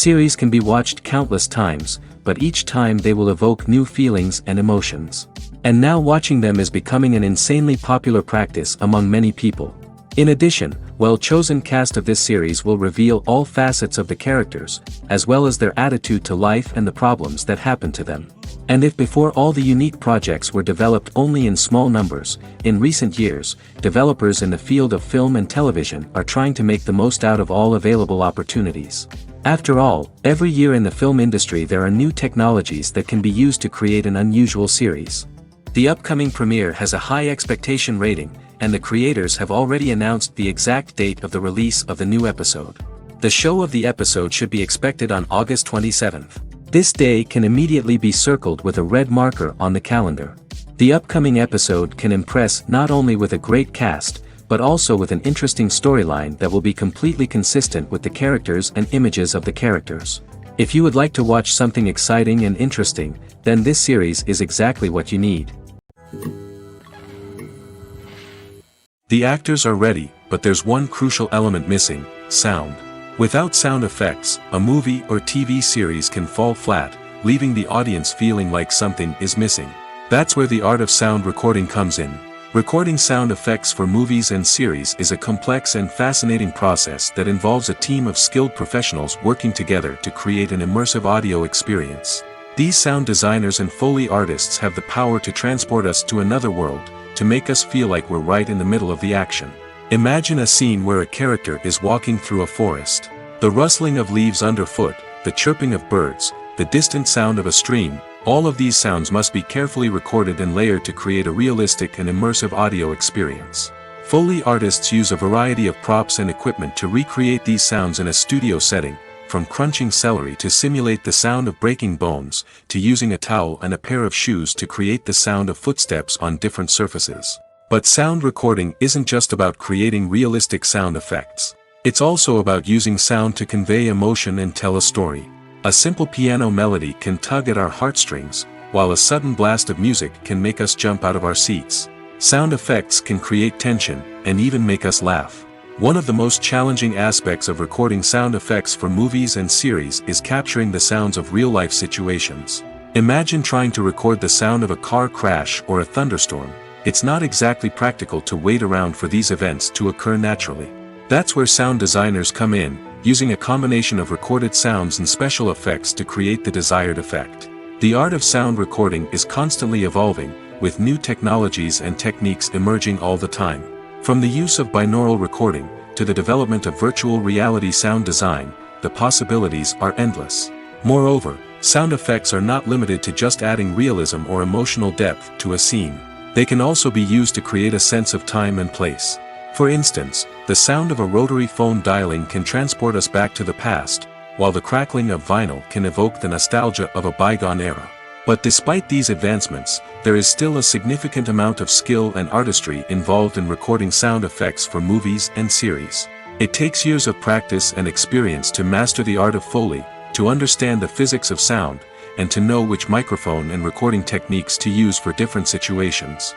Series can be watched countless times, but each time they will evoke new feelings and emotions. And now watching them is becoming an insanely popular practice among many people. In addition, well-chosen cast of this series will reveal all facets of the characters, as well as their attitude to life and the problems that happen to them. And if before all the unique projects were developed only in small numbers, in recent years, developers in the field of film and television are trying to make the most out of all available opportunities. After all, every year in the film industry there are new technologies that can be used to create an unusual series. The upcoming premiere has a high expectation rating, and the creators have already announced the exact date of the release of the new episode. The show of the episode should be expected on August 27th. This day can immediately be circled with a red marker on the calendar. The upcoming episode can impress not only with a great cast, but also with an interesting storyline that will be completely consistent with the characters and images of the characters. If you would like to watch something exciting and interesting, then this series is exactly what you need. The actors are ready, but there's one crucial element missing: sound. Without sound effects, a movie or TV series can fall flat, leaving the audience feeling like something is missing. That's where the art of sound recording comes in. Recording sound effects for movies and series is a complex and fascinating process that involves a team of skilled professionals working together to create an immersive audio experience. These sound designers and Foley artists have the power to transport us to another world, to make us feel like we're right in the middle of the action. Imagine a scene where a character is walking through a forest. The rustling of leaves underfoot, the chirping of birds, the distant sound of a stream, all of these sounds must be carefully recorded and layered to create a realistic and immersive audio experience. Foley artists use a variety of props and equipment to recreate these sounds in a studio setting, from crunching celery to simulate the sound of breaking bones, to using a towel and a pair of shoes to create the sound of footsteps on different surfaces. But sound recording isn't just about creating realistic sound effects. It's also about using sound to convey emotion and tell a story. A simple piano melody can tug at our heartstrings, while a sudden blast of music can make us jump out of our seats. Sound effects can create tension, and even make us laugh. One of the most challenging aspects of recording sound effects for movies and series is capturing the sounds of real-life situations. Imagine trying to record the sound of a car crash or a thunderstorm. It's not exactly practical to wait around for these events to occur naturally. That's where sound designers come in, using a combination of recorded sounds and special effects to create the desired effect. The art of sound recording is constantly evolving, with new technologies and techniques emerging all the time. From the use of binaural recording, to the development of virtual reality sound design, the possibilities are endless. Moreover, sound effects are not limited to just adding realism or emotional depth to a scene. They can also be used to create a sense of time and place. For instance, the sound of a rotary phone dialing can transport us back to the past, while the crackling of vinyl can evoke the nostalgia of a bygone era. But despite these advancements, there is still a significant amount of skill and artistry involved in recording sound effects for movies and series. It takes years of practice and experience to master the art of Foley, to understand the physics of sound, and to know which microphone and recording techniques to use for different situations.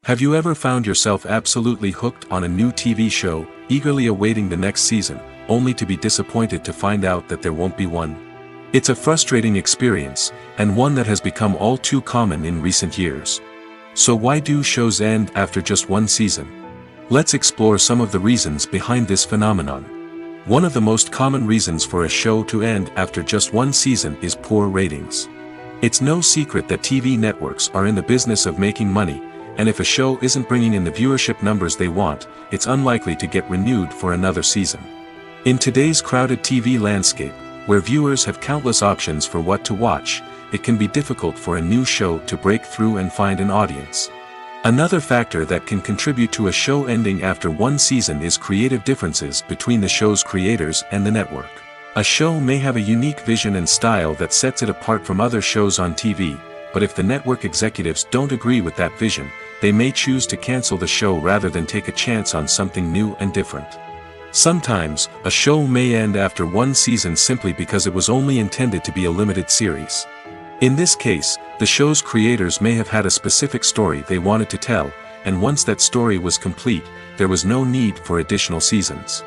Have you ever found yourself absolutely hooked on a new TV show, eagerly awaiting the next season, only to be disappointed to find out that there won't be one? It's a frustrating experience, and one that has become all too common in recent years. So why do shows end after just one season? Let's explore some of the reasons behind this phenomenon. One of the most common reasons for a show to end after just one season is poor ratings. It's no secret that TV networks are in the business of making money, and if a show isn't bringing in the viewership numbers they want, it's unlikely to get renewed for another season. In today's crowded TV landscape, where viewers have countless options for what to watch, it can be difficult for a new show to break through and find an audience. Another factor that can contribute to a show ending after one season is creative differences between the show's creators and the network. A show may have a unique vision and style that sets it apart from other shows on TV, but if the network executives don't agree with that vision, they may choose to cancel the show rather than take a chance on something new and different. Sometimes, a show may end after one season simply because it was only intended to be a limited series. In this case, the show's creators may have had a specific story they wanted to tell, and once that story was complete, there was no need for additional seasons.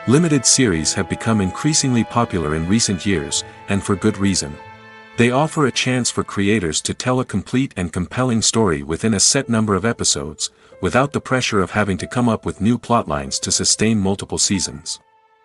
Limited series have become increasingly popular in recent years, and for good reason. They offer a chance for creators to tell a complete and compelling story within a set number of episodes, without the pressure of having to come up with new plotlines to sustain multiple seasons.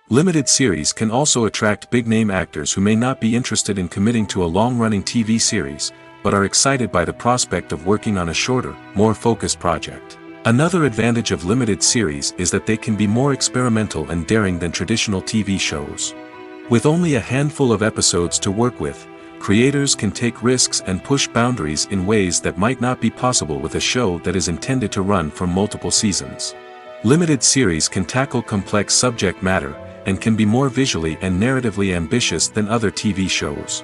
Limited series can also attract big-name actors who may not be interested in committing to a long-running TV series, but are excited by the prospect of working on a shorter, more focused project. Another advantage of limited series is that they can be more experimental and daring than traditional TV shows. With only a handful of episodes to work with, creators can take risks and push boundaries in ways that might not be possible with a show that is intended to run for multiple seasons. Limited series can tackle complex subject matter, and can be more visually and narratively ambitious than other TV shows.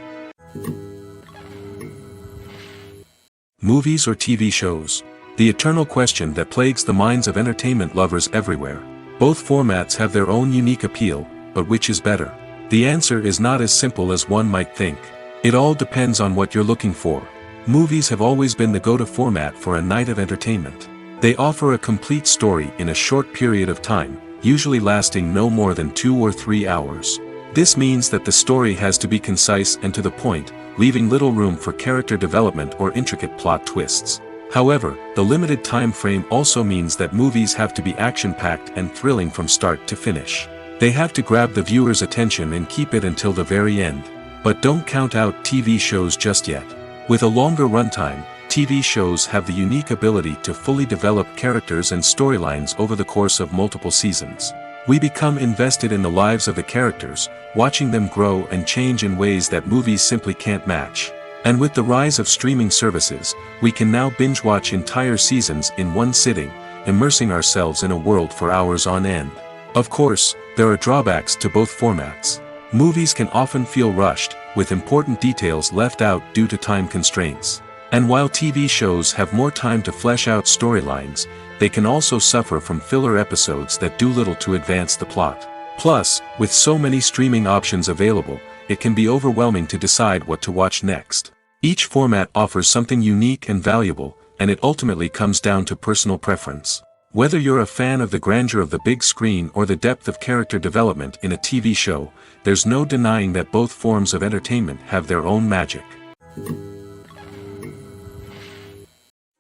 Movies or TV shows? The eternal question that plagues the minds of entertainment lovers everywhere. Both formats have their own unique appeal, but which is better? The answer is not as simple as one might think. It all depends on what you're looking for. Movies have always been the go-to format for a night of entertainment. They offer a complete story in a short period of time, usually lasting no more than 2 or 3 hours. This means that the story has to be concise and to the point, leaving little room for character development or intricate plot twists. However, the limited time frame also means that movies have to be action-packed and thrilling from start to finish. They have to grab the viewer's attention and keep it until the very end. But don't count out TV shows just yet. With a longer runtime, TV shows have the unique ability to fully develop characters and storylines over the course of multiple seasons. We become invested in the lives of the characters, watching them grow and change in ways that movies simply can't match. And with the rise of streaming services, we can now binge-watch entire seasons in one sitting, immersing ourselves in a world for hours on end. Of course, there are drawbacks to both formats. Movies can often feel rushed, with important details left out due to time constraints. And while TV shows have more time to flesh out storylines, they can also suffer from filler episodes that do little to advance the plot. Plus, with so many streaming options available, it can be overwhelming to decide what to watch next. Each format offers something unique and valuable, and it ultimately comes down to personal preference. Whether you're a fan of the grandeur of the big screen or the depth of character development in a TV show, there's no denying that both forms of entertainment have their own magic.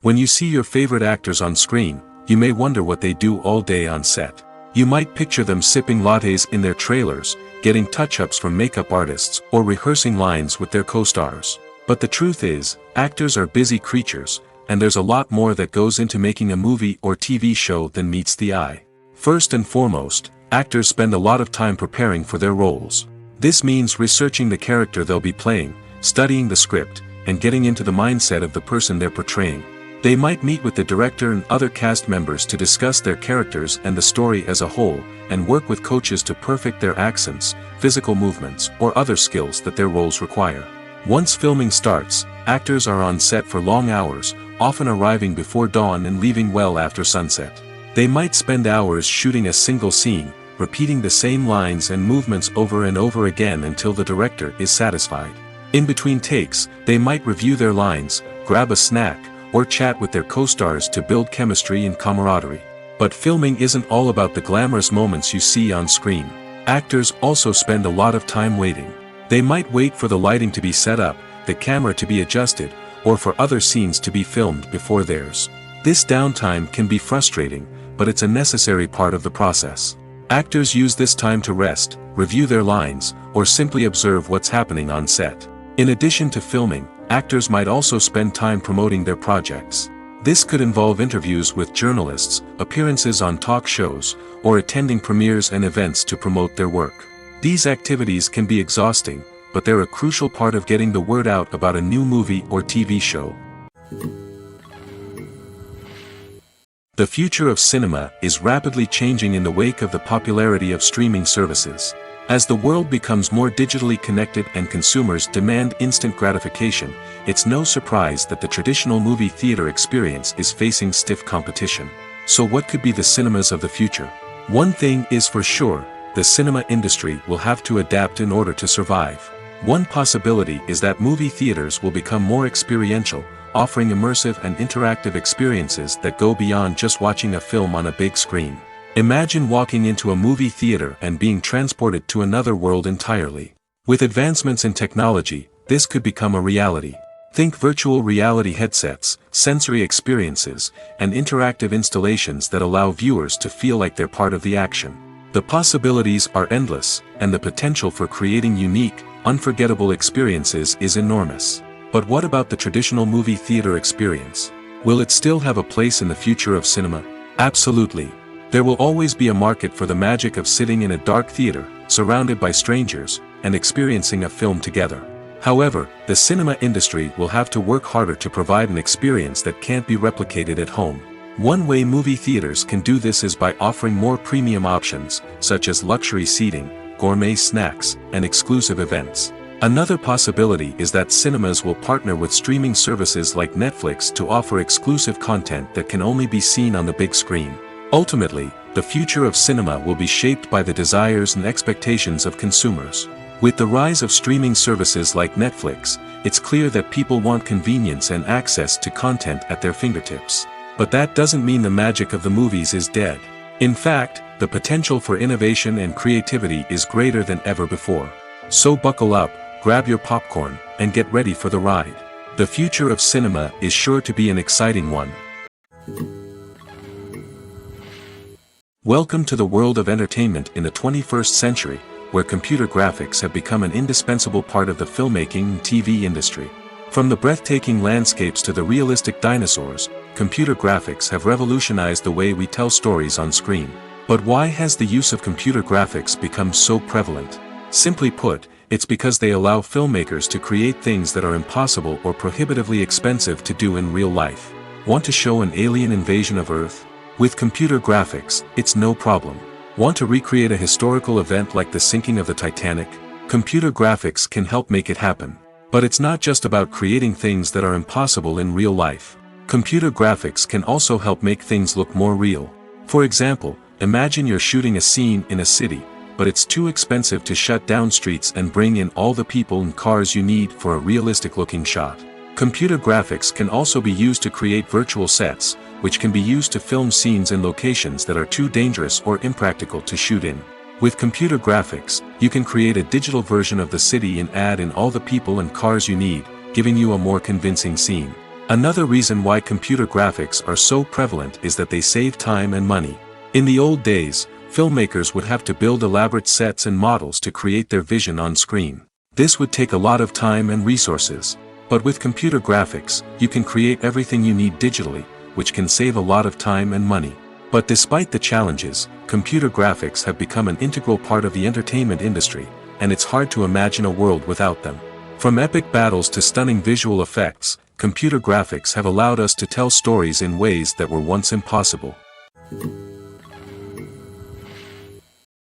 When you see your favorite actors on screen, you may wonder what they do all day on set. You might picture them sipping lattes in their trailers, getting touch-ups from makeup artists, or rehearsing lines with their co-stars. But the truth is, actors are busy creatures, and there's a lot more that goes into making a movie or TV show than meets the eye. First and foremost, actors spend a lot of time preparing for their roles. This means researching the character they'll be playing, studying the script, and getting into the mindset of the person they're portraying. They might meet with the director and other cast members to discuss their characters and the story as a whole, and work with coaches to perfect their accents, physical movements, or other skills that their roles require. Once filming starts, actors are on set for long hours, often arriving before dawn and leaving well after sunset. They might spend hours shooting a single scene, repeating the same lines and movements over and over again until the director is satisfied. In between takes, they might review their lines, grab a snack, or chat with their co-stars to build chemistry and camaraderie. But filming isn't all about the glamorous moments you see on screen. Actors also spend a lot of time waiting. They might wait for the lighting to be set up, the camera to be adjusted, or for other scenes to be filmed before theirs. This downtime can be frustrating, but it's a necessary part of the process. Actors use this time to rest, review their lines, or simply observe what's happening on set. In addition to filming, actors might also spend time promoting their projects. This could involve interviews with journalists, appearances on talk shows, or attending premieres and events to promote their work. These activities can be exhausting, but they're a crucial part of getting the word out about a new movie or TV show. The future of cinema is rapidly changing in the wake of the popularity of streaming services. As the world becomes more digitally connected and consumers demand instant gratification, it's no surprise that the traditional movie theater experience is facing stiff competition. So what could be the cinemas of the future? One thing is for sure, the cinema industry will have to adapt in order to survive. One possibility is that movie theaters will become more experiential, offering immersive and interactive experiences that go beyond just watching a film on a big screen. Imagine walking into a movie theater and being transported to another world entirely. With advancements in technology, this could become a reality. Think virtual reality headsets, sensory experiences, and interactive installations that allow viewers to feel like they're part of the action. The possibilities are endless, and the potential for creating unique, unforgettable experiences is enormous. But what about the traditional movie theater experience? Will it still have a place in the future of cinema? Absolutely. There will always be a market for the magic of sitting in a dark theater, surrounded by strangers, and experiencing a film together. However, the cinema industry will have to work harder to provide an experience that can't be replicated at home. One way movie theaters can do this is by offering more premium options, such as luxury seating, gourmet snacks, and exclusive events. Another possibility is that cinemas will partner with streaming services like Netflix to offer exclusive content that can only be seen on the big screen. Ultimately, the future of cinema will be shaped by the desires and expectations of consumers. With the rise of streaming services like Netflix, it's clear that people want convenience and access to content at their fingertips. But that doesn't mean the magic of the movies is dead. In fact, the potential for innovation and creativity is greater than ever before. So buckle up, grab your popcorn, and get ready for the ride. The future of cinema is sure to be an exciting one. Welcome to the world of entertainment in the 21st century, where computer graphics have become an indispensable part of the filmmaking and TV industry. From the breathtaking landscapes to the realistic dinosaurs, computer graphics have revolutionized the way we tell stories on screen. But why has the use of computer graphics become so prevalent? Simply put, it's because they allow filmmakers to create things that are impossible or prohibitively expensive to do in real life. Want to show an alien invasion of Earth? With computer graphics, it's no problem. Want to recreate a historical event like the sinking of the Titanic? Computer graphics can help make it happen. But it's not just about creating things that are impossible in real life. Computer graphics can also help make things look more real. For example, imagine you're shooting a scene in a city, but it's too expensive to shut down streets and bring in all the people and cars you need for a realistic-looking shot. Computer graphics can also be used to create virtual sets, which can be used to film scenes in locations that are too dangerous or impractical to shoot in. With computer graphics, you can create a digital version of the city and add in all the people and cars you need, giving you a more convincing scene. Another reason why computer graphics are so prevalent is that they save time and money. In the old days, filmmakers would have to build elaborate sets and models to create their vision on screen. This would take a lot of time and resources. But with computer graphics, you can create everything you need digitally, which can save a lot of time and money. But despite the challenges, computer graphics have become an integral part of the entertainment industry, and it's hard to imagine a world without them. From epic battles to stunning visual effects, computer graphics have allowed us to tell stories in ways that were once impossible.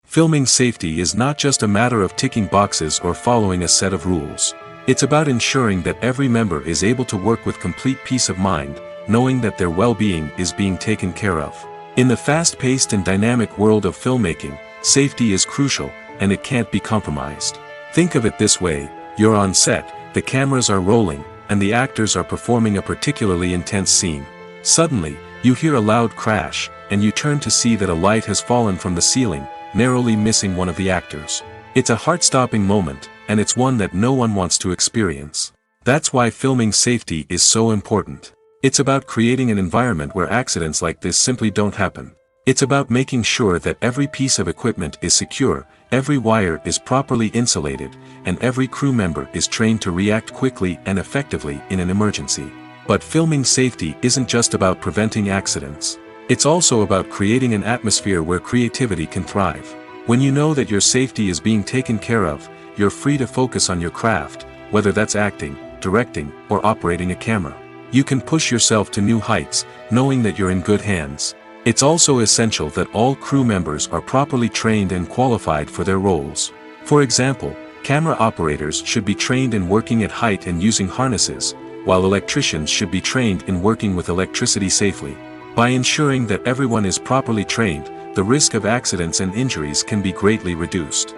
Filming safety is not just a matter of ticking boxes or following a set of rules. It's about ensuring that every member is able to work with complete peace of mind, knowing that their well-being is being taken care of. In the fast-paced and dynamic world of filmmaking, safety is crucial, and it can't be compromised. Think of it this way: you're on set, the cameras are rolling, and the actors are performing a particularly intense scene. Suddenly, you hear a loud crash, and you turn to see that a light has fallen from the ceiling, narrowly missing one of the actors. It's a heart-stopping moment, and it's one that no one wants to experience. That's why filming safety is so important. It's about creating an environment where accidents like this simply don't happen. It's about making sure that every piece of equipment is secure, every wire is properly insulated, and every crew member is trained to react quickly and effectively in an emergency. But filming safety isn't just about preventing accidents. It's also about creating an atmosphere where creativity can thrive. When you know that your safety is being taken care of, you're free to focus on your craft, whether that's acting, directing, or operating a camera. You can push yourself to new heights, knowing that you're in good hands. It's also essential that all crew members are properly trained and qualified for their roles. For example, camera operators should be trained in working at height and using harnesses, while electricians should be trained in working with electricity safely. By ensuring that everyone is properly trained, the risk of accidents and injuries can be greatly reduced.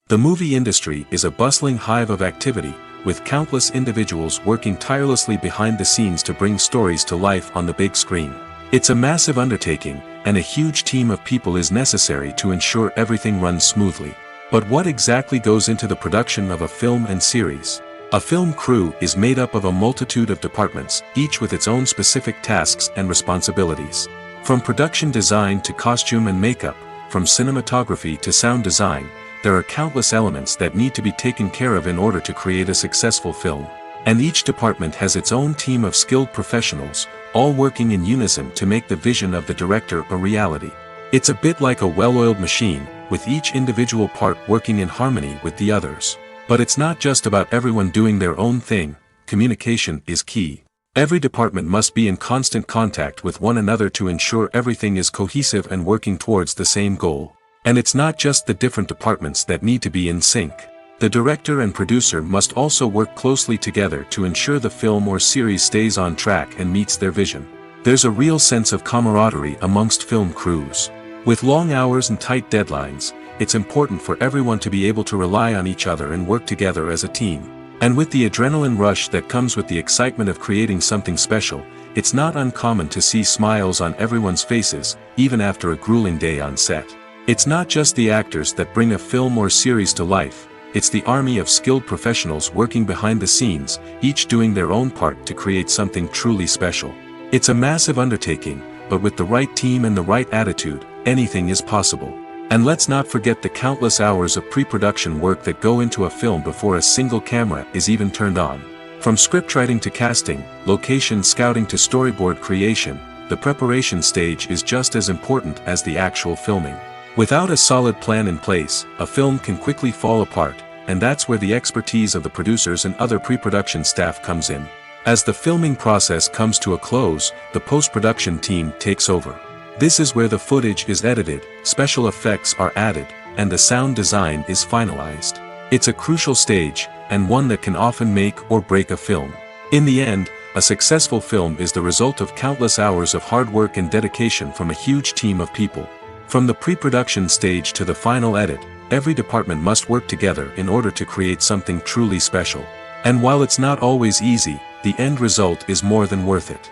The movie industry is a bustling hive of activity, with countless individuals working tirelessly behind the scenes to bring stories to life on the big screen. It's a massive undertaking, and a huge team of people is necessary to ensure everything runs smoothly. But what exactly goes into the production of a film and series? A film crew is made up of a multitude of departments, each with its own specific tasks and responsibilities. From production design to costume and makeup, from cinematography to sound design, there are countless elements that need to be taken care of in order to create a successful film. And each department has its own team of skilled professionals, all working in unison to make the vision of the director a reality. It's a bit like a well-oiled machine, with each individual part working in harmony with the others. But it's not just about everyone doing their own thing. Communication is key. Every department must be in constant contact with one another to ensure everything is cohesive and working towards the same goal. And it's not just the different departments that need to be in sync. The director and producer must also work closely together to ensure the film or series stays on track and meets their vision. There's a real sense of camaraderie amongst film crews. With long hours and tight deadlines, it's important for everyone to be able to rely on each other and work together as a team. And with the adrenaline rush that comes with the excitement of creating something special, it's not uncommon to see smiles on everyone's faces, even after a grueling day on set. It's not just the actors that bring a film or series to life. It's the army of skilled professionals working behind the scenes, each doing their own part to create something truly special. It's a massive undertaking, but with the right team and the right attitude, anything is possible. And let's not forget the countless hours of pre-production work that go into a film before a single camera is even turned on. From scriptwriting to casting, location scouting to storyboard creation, the preparation stage is just as important as the actual filming. Without a solid plan in place, a film can quickly fall apart, and that's where the expertise of the producers and other pre-production staff comes in. As the filming process comes to a close, the post-production team takes over. This is where the footage is edited, special effects are added, and the sound design is finalized. It's a crucial stage, and one that can often make or break a film. In the end, a successful film is the result of countless hours of hard work and dedication from a huge team of people. From the pre-production stage to the final edit, every department must work together in order to create something truly special. And while it's not always easy, the end result is more than worth it.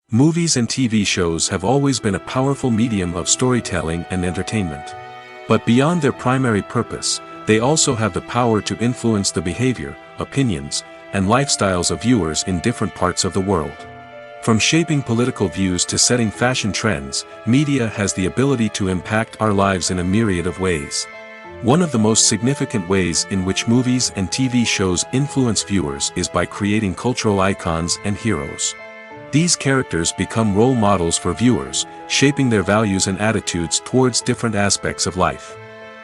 Movies and TV shows have always been a powerful medium of storytelling and entertainment. But beyond their primary purpose, they also have the power to influence the behavior, opinions, and lifestyles of viewers in different parts of the world. From shaping political views to setting fashion trends, media has the ability to impact our lives in a myriad of ways. One of the most significant ways in which movies and TV shows influence viewers is by creating cultural icons and heroes. These characters become role models for viewers, shaping their values and attitudes towards different aspects of life.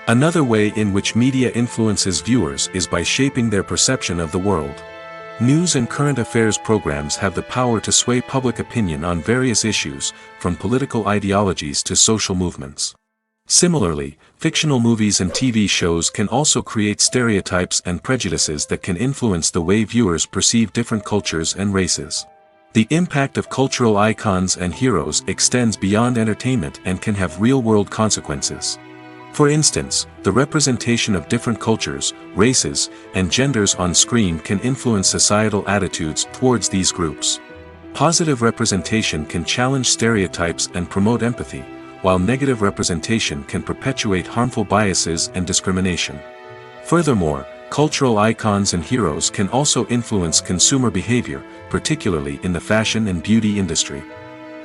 Another way in which media influences viewers is by shaping their perception of the world. News and current affairs programs have the power to sway public opinion on various issues, from political ideologies to social movements. Similarly, fictional movies and TV shows can also create stereotypes and prejudices that can influence the way viewers perceive different cultures and races. The impact of cultural icons and heroes extends beyond entertainment and can have real-world consequences. For instance, the representation of different cultures, races, and genders on screen can influence societal attitudes towards these groups. Positive representation can challenge stereotypes and promote empathy, while negative representation can perpetuate harmful biases and discrimination. Furthermore, cultural icons and heroes can also influence consumer behavior, particularly in the fashion and beauty industry.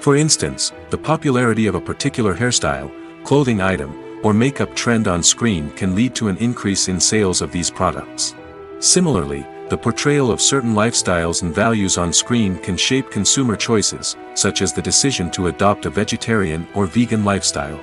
For instance, the popularity of a particular hairstyle, clothing item, or makeup trend on screen can lead to an increase in sales of these products. Similarly, the portrayal of certain lifestyles and values on screen can shape consumer choices, such as the decision to adopt a vegetarian or vegan lifestyle.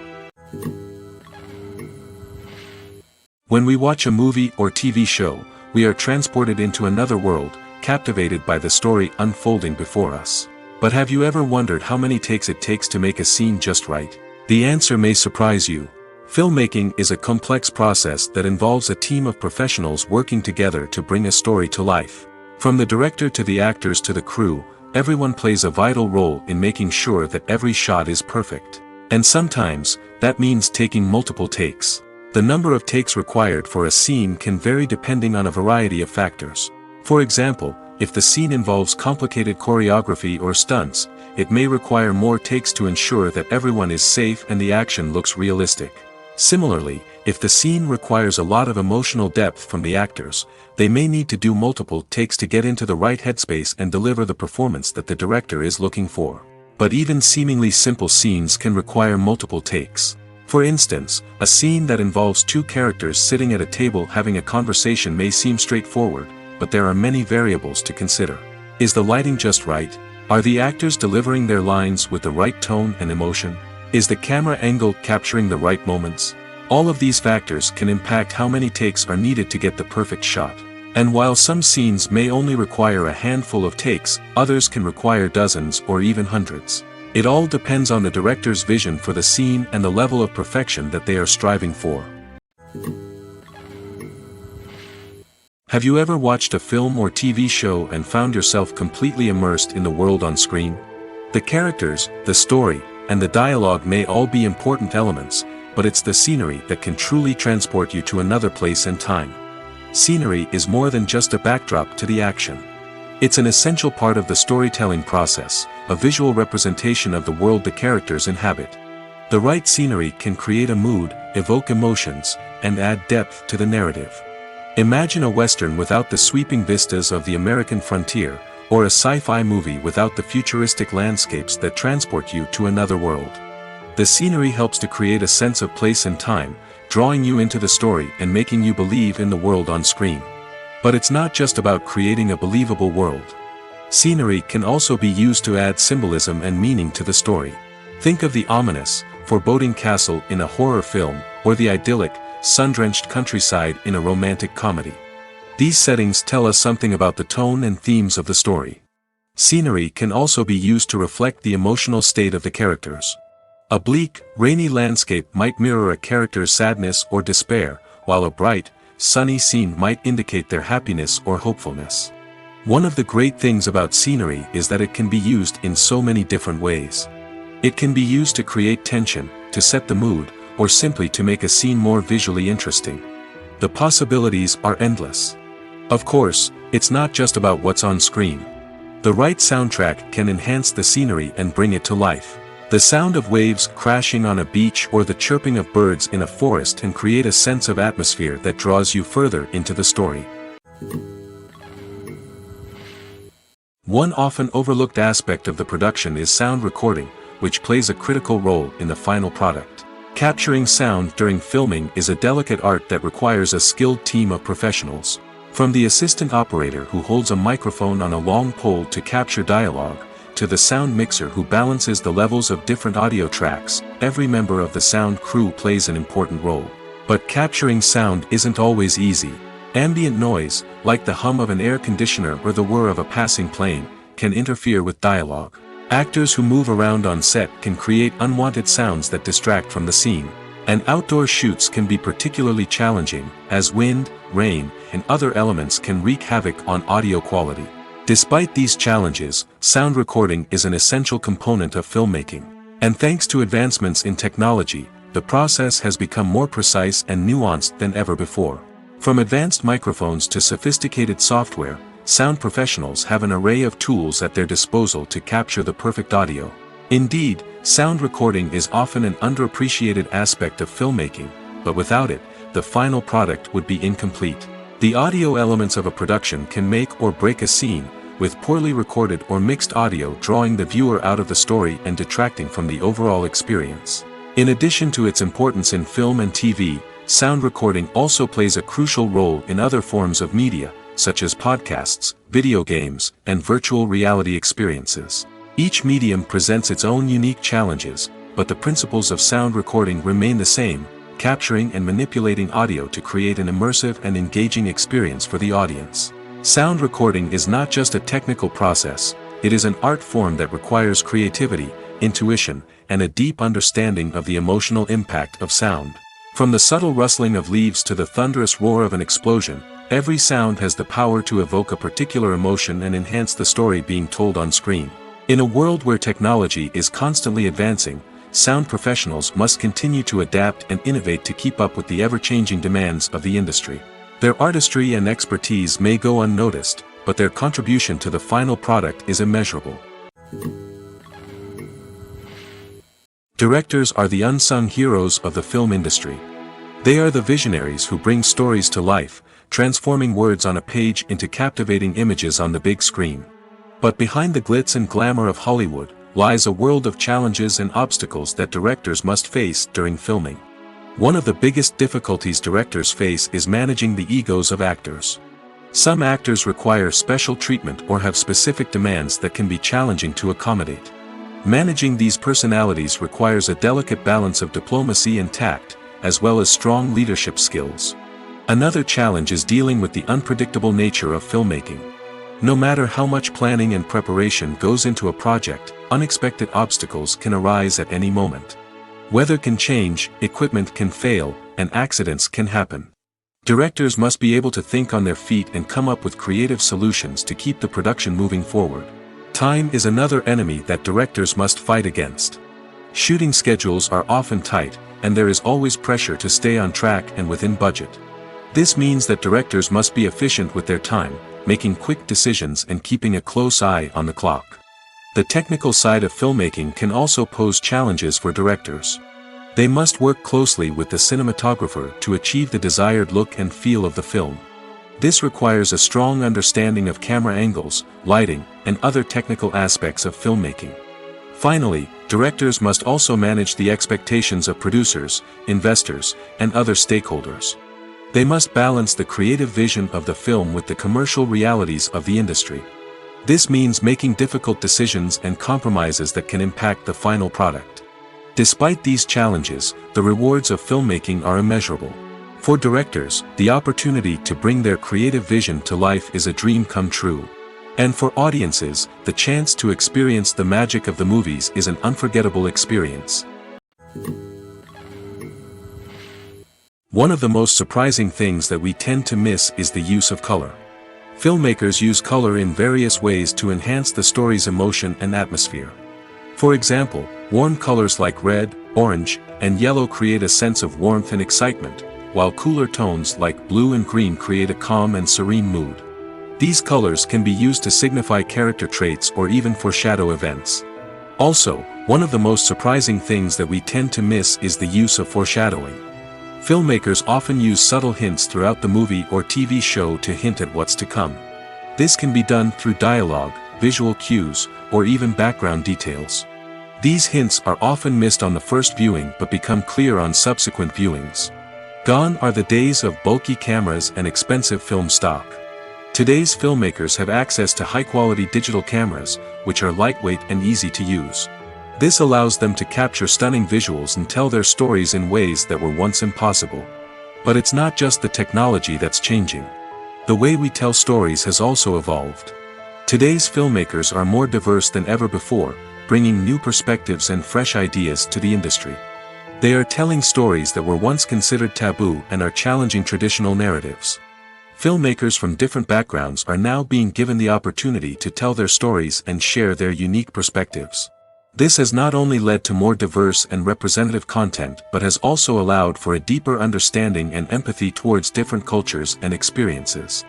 When we watch a movie or TV show, we are transported into another world, captivated by the story unfolding before us. But have you ever wondered how many takes it takes to make a scene just right? The answer may surprise you. Filmmaking is a complex process that involves a team of professionals working together to bring a story to life. From the director to the actors to the crew, everyone plays a vital role in making sure that every shot is perfect. And sometimes, that means taking multiple takes. The number of takes required for a scene can vary depending on a variety of factors. For example, If the scene involves complicated choreography or stunts, it may require more takes to ensure that everyone is safe and the action looks realistic. Similarly, if the scene requires a lot of emotional depth from the actors, they may need to do multiple takes to get into the right headspace and deliver the performance that the director is looking for. But even seemingly simple scenes can require multiple takes. For instance, a scene that involves two characters sitting at a table having a conversation may seem straightforward, but there are many variables to consider. Is the lighting just right? Are the actors delivering their lines with the right tone and emotion? Is the camera angle capturing the right moments? All of these factors can impact how many takes are needed to get the perfect shot. And while some scenes may only require a handful of takes, others can require dozens or even hundreds. It all depends on the director's vision for the scene and the level of perfection that they are striving for. Have you ever watched a film or TV show and found yourself completely immersed in the world on screen? The characters, the story, and the dialogue may all be important elements, but it's the scenery that can truly transport you to another place and time. Scenery is more than just a backdrop to the action. It's an essential part of the storytelling process, a visual representation of the world the characters inhabit. The right scenery can create a mood, evoke emotions, and add depth to the narrative. Imagine a Western without the sweeping vistas of the American frontier, or a sci-fi movie without the futuristic landscapes that transport you to another world. The scenery helps to create a sense of place and time, drawing you into the story and making you believe in the world on screen. But it's not just about creating a believable world. Scenery can also be used to add symbolism and meaning to the story. Think of the ominous, foreboding castle in a horror film, or the idyllic, sun-drenched countryside in a romantic comedy. These settings tell us something about the tone and themes of the story. Scenery can also be used to reflect the emotional state of the characters. A bleak, rainy landscape might mirror a character's sadness or despair, while a bright, sunny scene might indicate their happiness or hopefulness. One of the great things about scenery is that it can be used in so many different ways. It can be used to create tension, to set the mood, or simply to make a scene more visually interesting. The possibilities are endless. Of course, it's not just about what's on screen. The right soundtrack can enhance the scenery and bring it to life. The sound of waves crashing on a beach or the chirping of birds in a forest can create a sense of atmosphere that draws you further into the story. One often overlooked aspect of the production is sound recording, which plays a critical role in the final product. Capturing sound during filming is a delicate art that requires a skilled team of professionals. From the assistant operator who holds a microphone on a long pole to capture dialogue, to the sound mixer who balances the levels of different audio tracks, every member of the sound crew plays an important role. But capturing sound isn't always easy. Ambient noise, like the hum of an air conditioner or the whir of a passing plane, can interfere with dialogue. Actors who move around on set can create unwanted sounds that distract from the scene. And outdoor shoots can be particularly challenging, as wind, rain, and other elements can wreak havoc on audio quality. Despite these challenges, sound recording is an essential component of filmmaking. And thanks to advancements in technology, the process has become more precise and nuanced than ever before. From advanced microphones to sophisticated software, sound professionals have an array of tools at their disposal to capture the perfect audio. Indeed, sound recording is often an underappreciated aspect of filmmaking, but without it, the final product would be incomplete. The audio elements of a production can make or break a scene, with poorly recorded or mixed audio drawing the viewer out of the story and detracting from the overall experience. In addition to its importance in film and TV, sound recording also plays a crucial role in other forms of media, such as podcasts, video games, and virtual reality experiences. Each medium presents its own unique challenges, but the principles of sound recording remain the same: capturing and manipulating audio to create an immersive and engaging experience for the audience. Sound recording is not just a technical process, it is an art form that requires creativity, intuition, and a deep understanding of the emotional impact of sound. From the subtle rustling of leaves to the thunderous roar of an explosion, every sound has the power to evoke a particular emotion and enhance the story being told on screen. In a world where technology is constantly advancing, sound professionals must continue to adapt and innovate to keep up with the ever-changing demands of the industry. Their artistry and expertise may go unnoticed, but their contribution to the final product is immeasurable. Directors are the unsung heroes of the film industry. They are the visionaries who bring stories to life, transforming words on a page into captivating images on the big screen. But behind the glitz and glamour of Hollywood lies a world of challenges and obstacles that directors must face during filming. One of the biggest difficulties directors face is managing the egos of actors. Some actors require special treatment or have specific demands that can be challenging to accommodate. Managing these personalities requires a delicate balance of diplomacy and tact, as well as strong leadership skills. Another challenge is dealing with the unpredictable nature of filmmaking. No matter how much planning and preparation goes into a project, unexpected obstacles can arise at any moment. Weather can change, equipment can fail, and accidents can happen. Directors must be able to think on their feet and come up with creative solutions to keep the production moving forward. Time is another enemy that directors must fight against. Shooting schedules are often tight, and there is always pressure to stay on track and within budget. This means that directors must be efficient with their time, making quick decisions and keeping a close eye on the clock. The technical side of filmmaking can also pose challenges for directors. They must work closely with the cinematographer to achieve the desired look and feel of the film. This requires a strong understanding of camera angles, lighting, and other technical aspects of filmmaking. Finally, directors must also manage the expectations of producers, investors, and other stakeholders. They must balance the creative vision of the film with the commercial realities of the industry. This means making difficult decisions and compromises that can impact the final product. Despite these challenges, the rewards of filmmaking are immeasurable. For directors, the opportunity to bring their creative vision to life is a dream come true. And for audiences, the chance to experience the magic of the movies is an unforgettable experience. One of the most surprising things that we tend to miss is the use of color. Filmmakers use color in various ways to enhance the story's emotion and atmosphere. For example, warm colors like red, orange, and yellow create a sense of warmth and excitement, while cooler tones like blue and green create a calm and serene mood. These colors can be used to signify character traits or even foreshadow events. Also, one of the most surprising things that we tend to miss is the use of foreshadowing. Filmmakers often use subtle hints throughout the movie or TV show to hint at what's to come. This can be done through dialogue, visual cues, or even background details. These hints are often missed on the first viewing but become clear on subsequent viewings. Gone are the days of bulky cameras and expensive film stock. Today's filmmakers have access to high-quality digital cameras, which are lightweight and easy to use. This allows them to capture stunning visuals and tell their stories in ways that were once impossible. But it's not just the technology that's changing. The way we tell stories has also evolved. Today's filmmakers are more diverse than ever before, bringing new perspectives and fresh ideas to the industry. They are telling stories that were once considered taboo and are challenging traditional narratives. Filmmakers from different backgrounds are now being given the opportunity to tell their stories and share their unique perspectives. This has not only led to more diverse and representative content but has also allowed for a deeper understanding and empathy towards different cultures and experiences.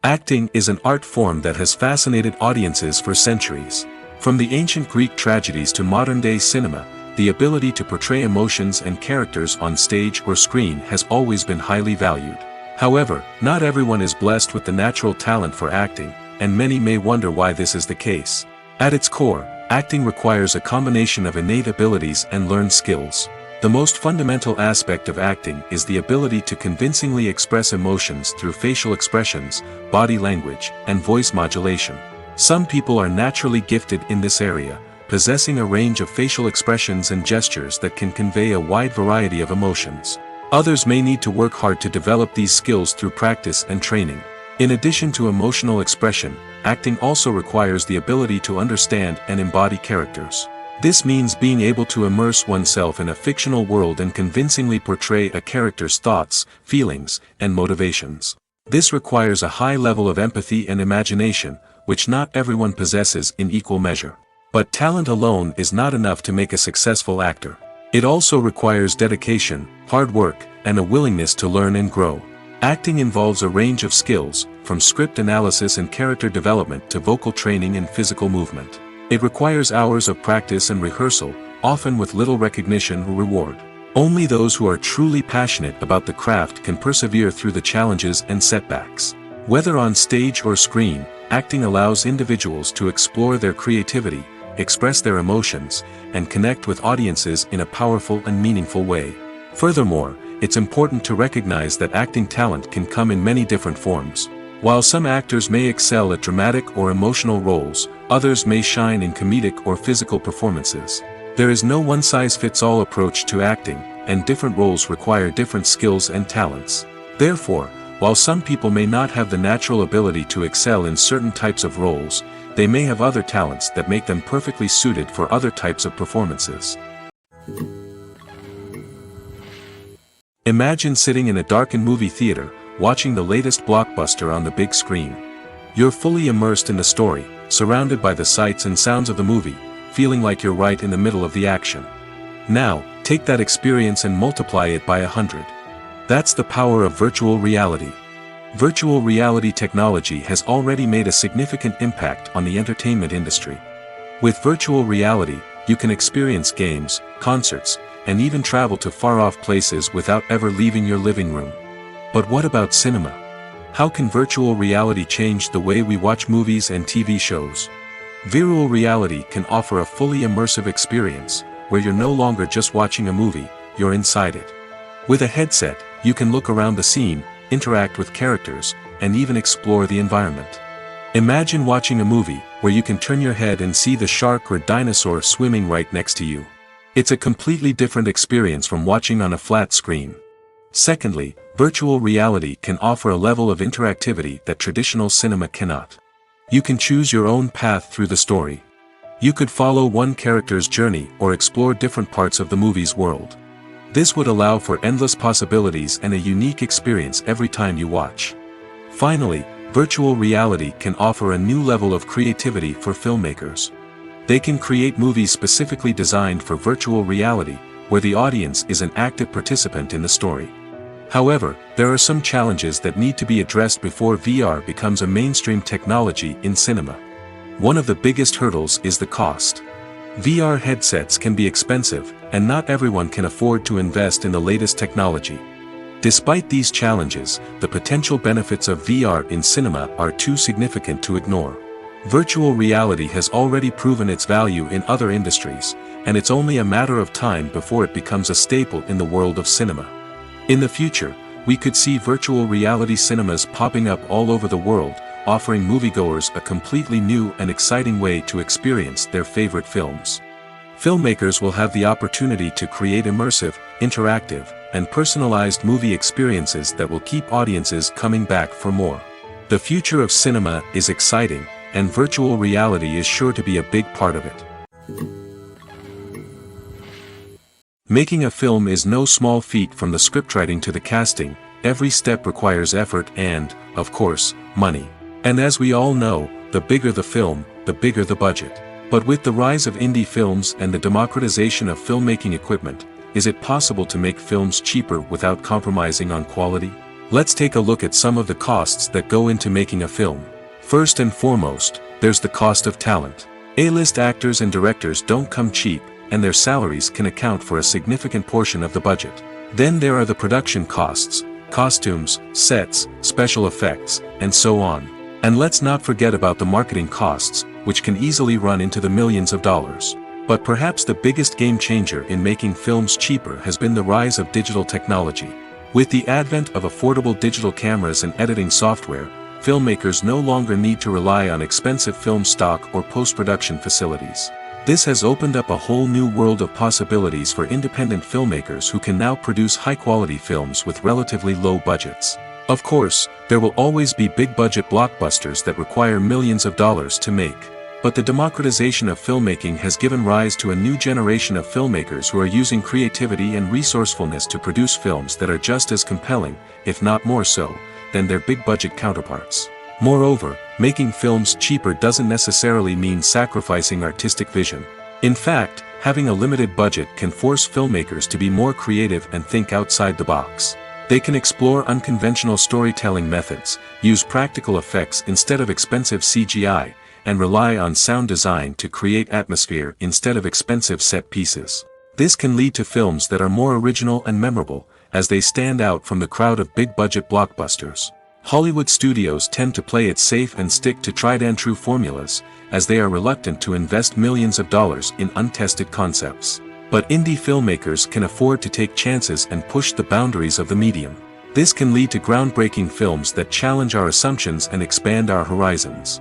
Acting is an art form that has fascinated audiences for centuries. From the ancient Greek tragedies to modern-day cinema, the ability to portray emotions and characters on stage or screen has always been highly valued. However, not everyone is blessed with the natural talent for acting, and many may wonder why this is the case. At its core, acting requires a combination of innate abilities and learned skills. The most fundamental aspect of acting is the ability to convincingly express emotions through facial expressions, body language, and voice modulation. Some people are naturally gifted in this area, possessing a range of facial expressions and gestures that can convey a wide variety of emotions. Others may need to work hard to develop these skills through practice and training. In addition to emotional expression, acting also requires the ability to understand and embody characters. This means being able to immerse oneself in a fictional world and convincingly portray a character's thoughts, feelings, and motivations. This requires a high level of empathy and imagination, which not everyone possesses in equal measure. But talent alone is not enough to make a successful actor. It also requires dedication, hard work, and a willingness to learn and grow. Acting involves a range of skills, from script analysis and character development to vocal training and physical movement. It requires hours of practice and rehearsal, often with little recognition or reward. Only those who are truly passionate about the craft can persevere through the challenges and setbacks. Whether on stage or screen, acting allows individuals to explore their creativity, express their emotions, and connect with audiences in a powerful and meaningful way. Furthermore, it's important to recognize that acting talent can come in many different forms. While some actors may excel at dramatic or emotional roles, others may shine in comedic or physical performances. There is no one-size-fits-all approach to acting, and different roles require different skills and talents. Therefore, while some people may not have the natural ability to excel in certain types of roles, they may have other talents that make them perfectly suited for other types of performances. Imagine sitting in a darkened movie theater, watching the latest blockbuster on the big screen. You're fully immersed in the story, surrounded by the sights and sounds of the movie, feeling like you're right in the middle of the action. Now, take that experience and multiply it by 100. That's the power of virtual reality. Virtual reality technology has already made a significant impact on the entertainment industry. With virtual reality, you can experience games, concerts, and even travel to far-off places without ever leaving your living room. But what about cinema? How can virtual reality change the way we watch movies and TV shows? Virtual reality can offer a fully immersive experience, where you're no longer just watching a movie, you're inside it. With a headset, you can look around the scene, interact with characters, and even explore the environment. Imagine watching a movie, where you can turn your head and see the shark or dinosaur swimming right next to you. It's a completely different experience from watching on a flat screen. Secondly, virtual reality can offer a level of interactivity that traditional cinema cannot. You can choose your own path through the story. You could follow one character's journey or explore different parts of the movie's world. This would allow for endless possibilities and a unique experience every time you watch. Finally, virtual reality can offer a new level of creativity for filmmakers. They can create movies specifically designed for virtual reality, where the audience is an active participant in the story. However, there are some challenges that need to be addressed before VR becomes a mainstream technology in cinema. One of the biggest hurdles is the cost. VR headsets can be expensive, and not everyone can afford to invest in the latest technology. Despite these challenges, the potential benefits of VR in cinema are too significant to ignore. Virtual reality has already proven its value in other industries, and it's only a matter of time before it becomes a staple in the world of cinema. In the future, we could see virtual reality cinemas popping up all over the world, offering moviegoers a completely new and exciting way to experience their favorite films. Filmmakers will have the opportunity to create immersive, interactive, and personalized movie experiences that will keep audiences coming back for more. The future of cinema is exciting, and virtual reality is sure to be a big part of it. Making a film is no small feat. From the scriptwriting to the casting, every step requires effort and, of course, money. And as we all know, the bigger the film, the bigger the budget. But with the rise of indie films and the democratization of filmmaking equipment, is it possible to make films cheaper without compromising on quality? Let's take a look at some of the costs that go into making a film. First and foremost, there's the cost of talent. A-list actors and directors don't come cheap, and their salaries can account for a significant portion of the budget. Then there are the production costs, costumes, sets, special effects, and so on. And let's not forget about the marketing costs, which can easily run into the millions of dollars. But perhaps the biggest game changer in making films cheaper has been the rise of digital technology. With the advent of affordable digital cameras and editing software, filmmakers no longer need to rely on expensive film stock or post-production facilities. This has opened up a whole new world of possibilities for independent filmmakers who can now produce high-quality films with relatively low budgets. Of course, there will always be big-budget blockbusters that require millions of dollars to make. But the democratization of filmmaking has given rise to a new generation of filmmakers who are using creativity and resourcefulness to produce films that are just as compelling, if not more so, than their big-budget counterparts. Moreover, making films cheaper doesn't necessarily mean sacrificing artistic vision. In fact, having a limited budget can force filmmakers to be more creative and think outside the box. They can explore unconventional storytelling methods, use practical effects instead of expensive CGI, and rely on sound design to create atmosphere instead of expensive set pieces. This can lead to films that are more original and memorable, as they stand out from the crowd of big-budget blockbusters. Hollywood studios tend to play it safe and stick to tried-and-true formulas, as they are reluctant to invest millions of dollars in untested concepts. But indie filmmakers can afford to take chances and push the boundaries of the medium. This can lead to groundbreaking films that challenge our assumptions and expand our horizons.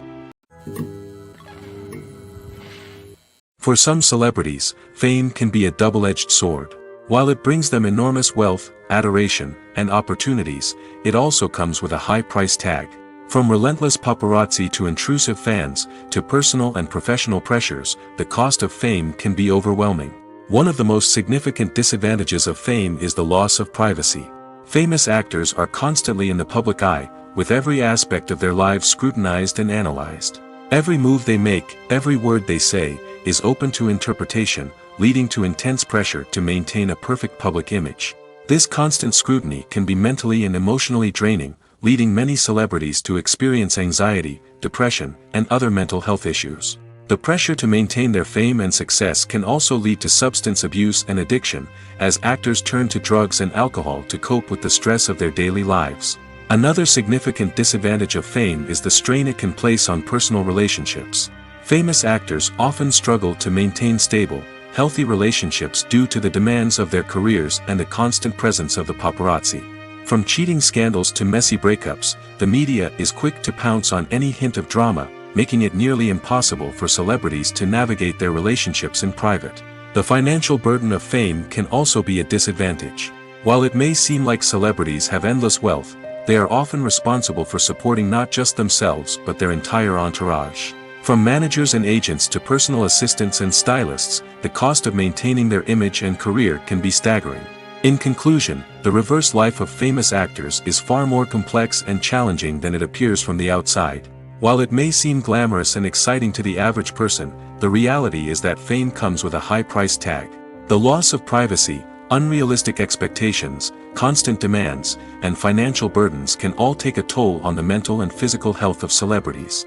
For some celebrities, fame can be a double-edged sword. While it brings them enormous wealth, adoration, and opportunities, it also comes with a high price tag. From relentless paparazzi to intrusive fans, to personal and professional pressures, the cost of fame can be overwhelming. One of the most significant disadvantages of fame is the loss of privacy. Famous actors are constantly in the public eye, with every aspect of their lives scrutinized and analyzed. Every move they make, every word they say, is open to interpretation, leading to intense pressure to maintain a perfect public image. This constant scrutiny can be mentally and emotionally draining, leading many celebrities to experience anxiety, depression, and other mental health issues. The pressure to maintain their fame and success can also lead to substance abuse and addiction, as actors turn to drugs and alcohol to cope with the stress of their daily lives. Another significant disadvantage of fame is the strain it can place on personal relationships. Famous actors often struggle to maintain stable, healthy relationships due to the demands of their careers and the constant presence of the paparazzi. From cheating scandals to messy breakups, the media is quick to pounce on any hint of drama, making it nearly impossible for celebrities to navigate their relationships in private. The financial burden of fame can also be a disadvantage. While it may seem like celebrities have endless wealth, they are often responsible for supporting not just themselves but their entire entourage. From managers and agents to personal assistants and stylists, the cost of maintaining their image and career can be staggering. In conclusion, the reverse life of famous actors is far more complex and challenging than it appears from the outside. While it may seem glamorous and exciting to the average person, the reality is that fame comes with a high price tag. The loss of privacy, unrealistic expectations, constant demands, and financial burdens can all take a toll on the mental and physical health of celebrities.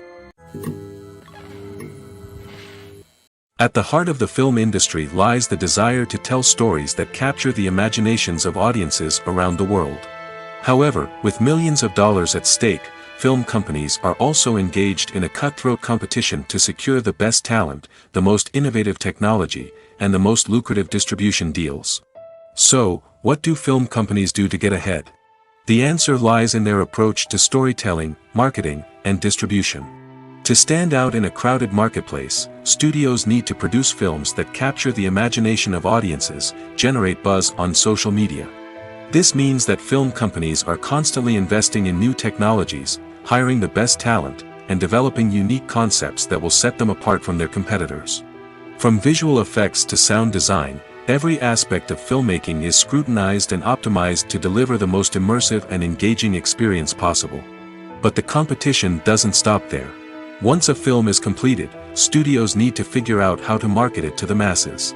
At the heart of the film industry lies the desire to tell stories that capture the imaginations of audiences around the world. However, with millions of dollars at stake, film companies are also engaged in a cutthroat competition to secure the best talent, the most innovative technology, and the most lucrative distribution deals. So, what do film companies do to get ahead? The answer lies in their approach to storytelling, marketing, and distribution. To stand out in a crowded marketplace, studios need to produce films that capture the imagination of audiences, generate buzz on social media. This means that film companies are constantly investing in new technologies, hiring the best talent, and developing unique concepts that will set them apart from their competitors. From visual effects to sound design, every aspect of filmmaking is scrutinized and optimized to deliver the most immersive and engaging experience possible. But the competition doesn't stop there. Once a film is completed, studios need to figure out how to market it to the masses.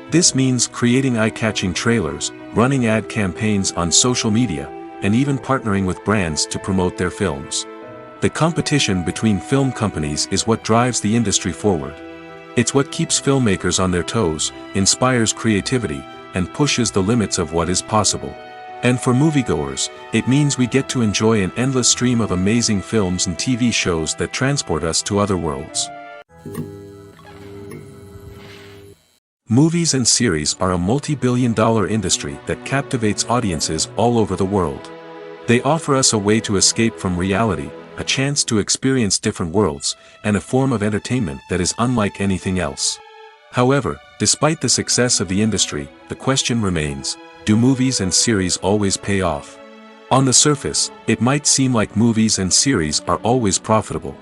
This means creating eye-catching trailers, running ad campaigns on social media, and even partnering with brands to promote their films. The competition between film companies is what drives the industry forward. It's what keeps filmmakers on their toes, inspires creativity, and pushes the limits of what is possible. And for moviegoers, it means we get to enjoy an endless stream of amazing films and TV shows that transport us to other worlds. Movies and series are a multi-billion-dollar industry that captivates audiences all over the world. They offer us a way to escape from reality, a chance to experience different worlds, and a form of entertainment that is unlike anything else. However, despite the success of the industry, the question remains, do movies and series always pay off? On the surface, it might seem like movies and series are always profitable.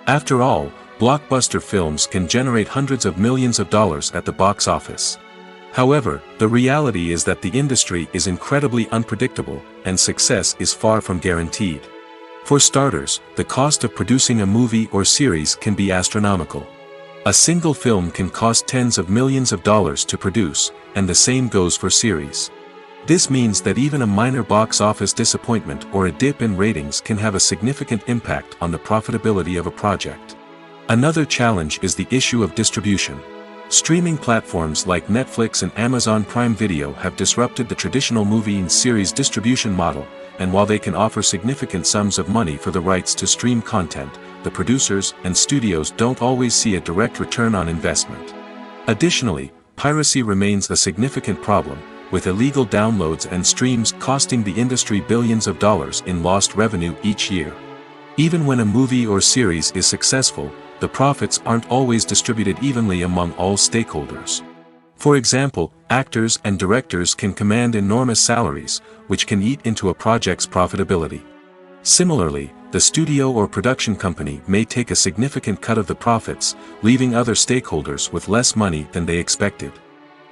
After all, blockbuster films can generate hundreds of millions of dollars at the box office. However, the reality is that the industry is incredibly unpredictable, and success is far from guaranteed. For starters, the cost of producing a movie or series can be astronomical. A single film can cost tens of millions of dollars to produce, and the same goes for series. This means that even a minor box office disappointment or a dip in ratings can have a significant impact on the profitability of a project. Another challenge is the issue of distribution. Streaming platforms like Netflix and Amazon Prime Video have disrupted the traditional movie and series distribution model, and while they can offer significant sums of money for the rights to stream content, the producers and studios don't always see a direct return on investment. Additionally, piracy remains a significant problem, with illegal downloads and streams costing the industry billions of dollars in lost revenue each year. Even when a movie or series is successful, the profits aren't always distributed evenly among all stakeholders. For example, actors and directors can command enormous salaries, which can eat into a project's profitability. Similarly, the studio or production company may take a significant cut of the profits, leaving other stakeholders with less money than they expected.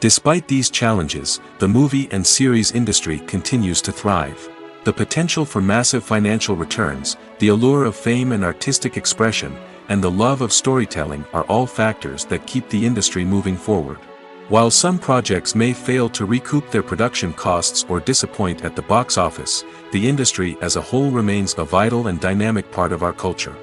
Despite these challenges, the movie and series industry continues to thrive. The potential for massive financial returns, the allure of fame and artistic expression, and the love of storytelling are all factors that keep the industry moving forward. While some projects may fail to recoup their production costs or disappoint at the box office, the industry as a whole remains a vital and dynamic part of our culture.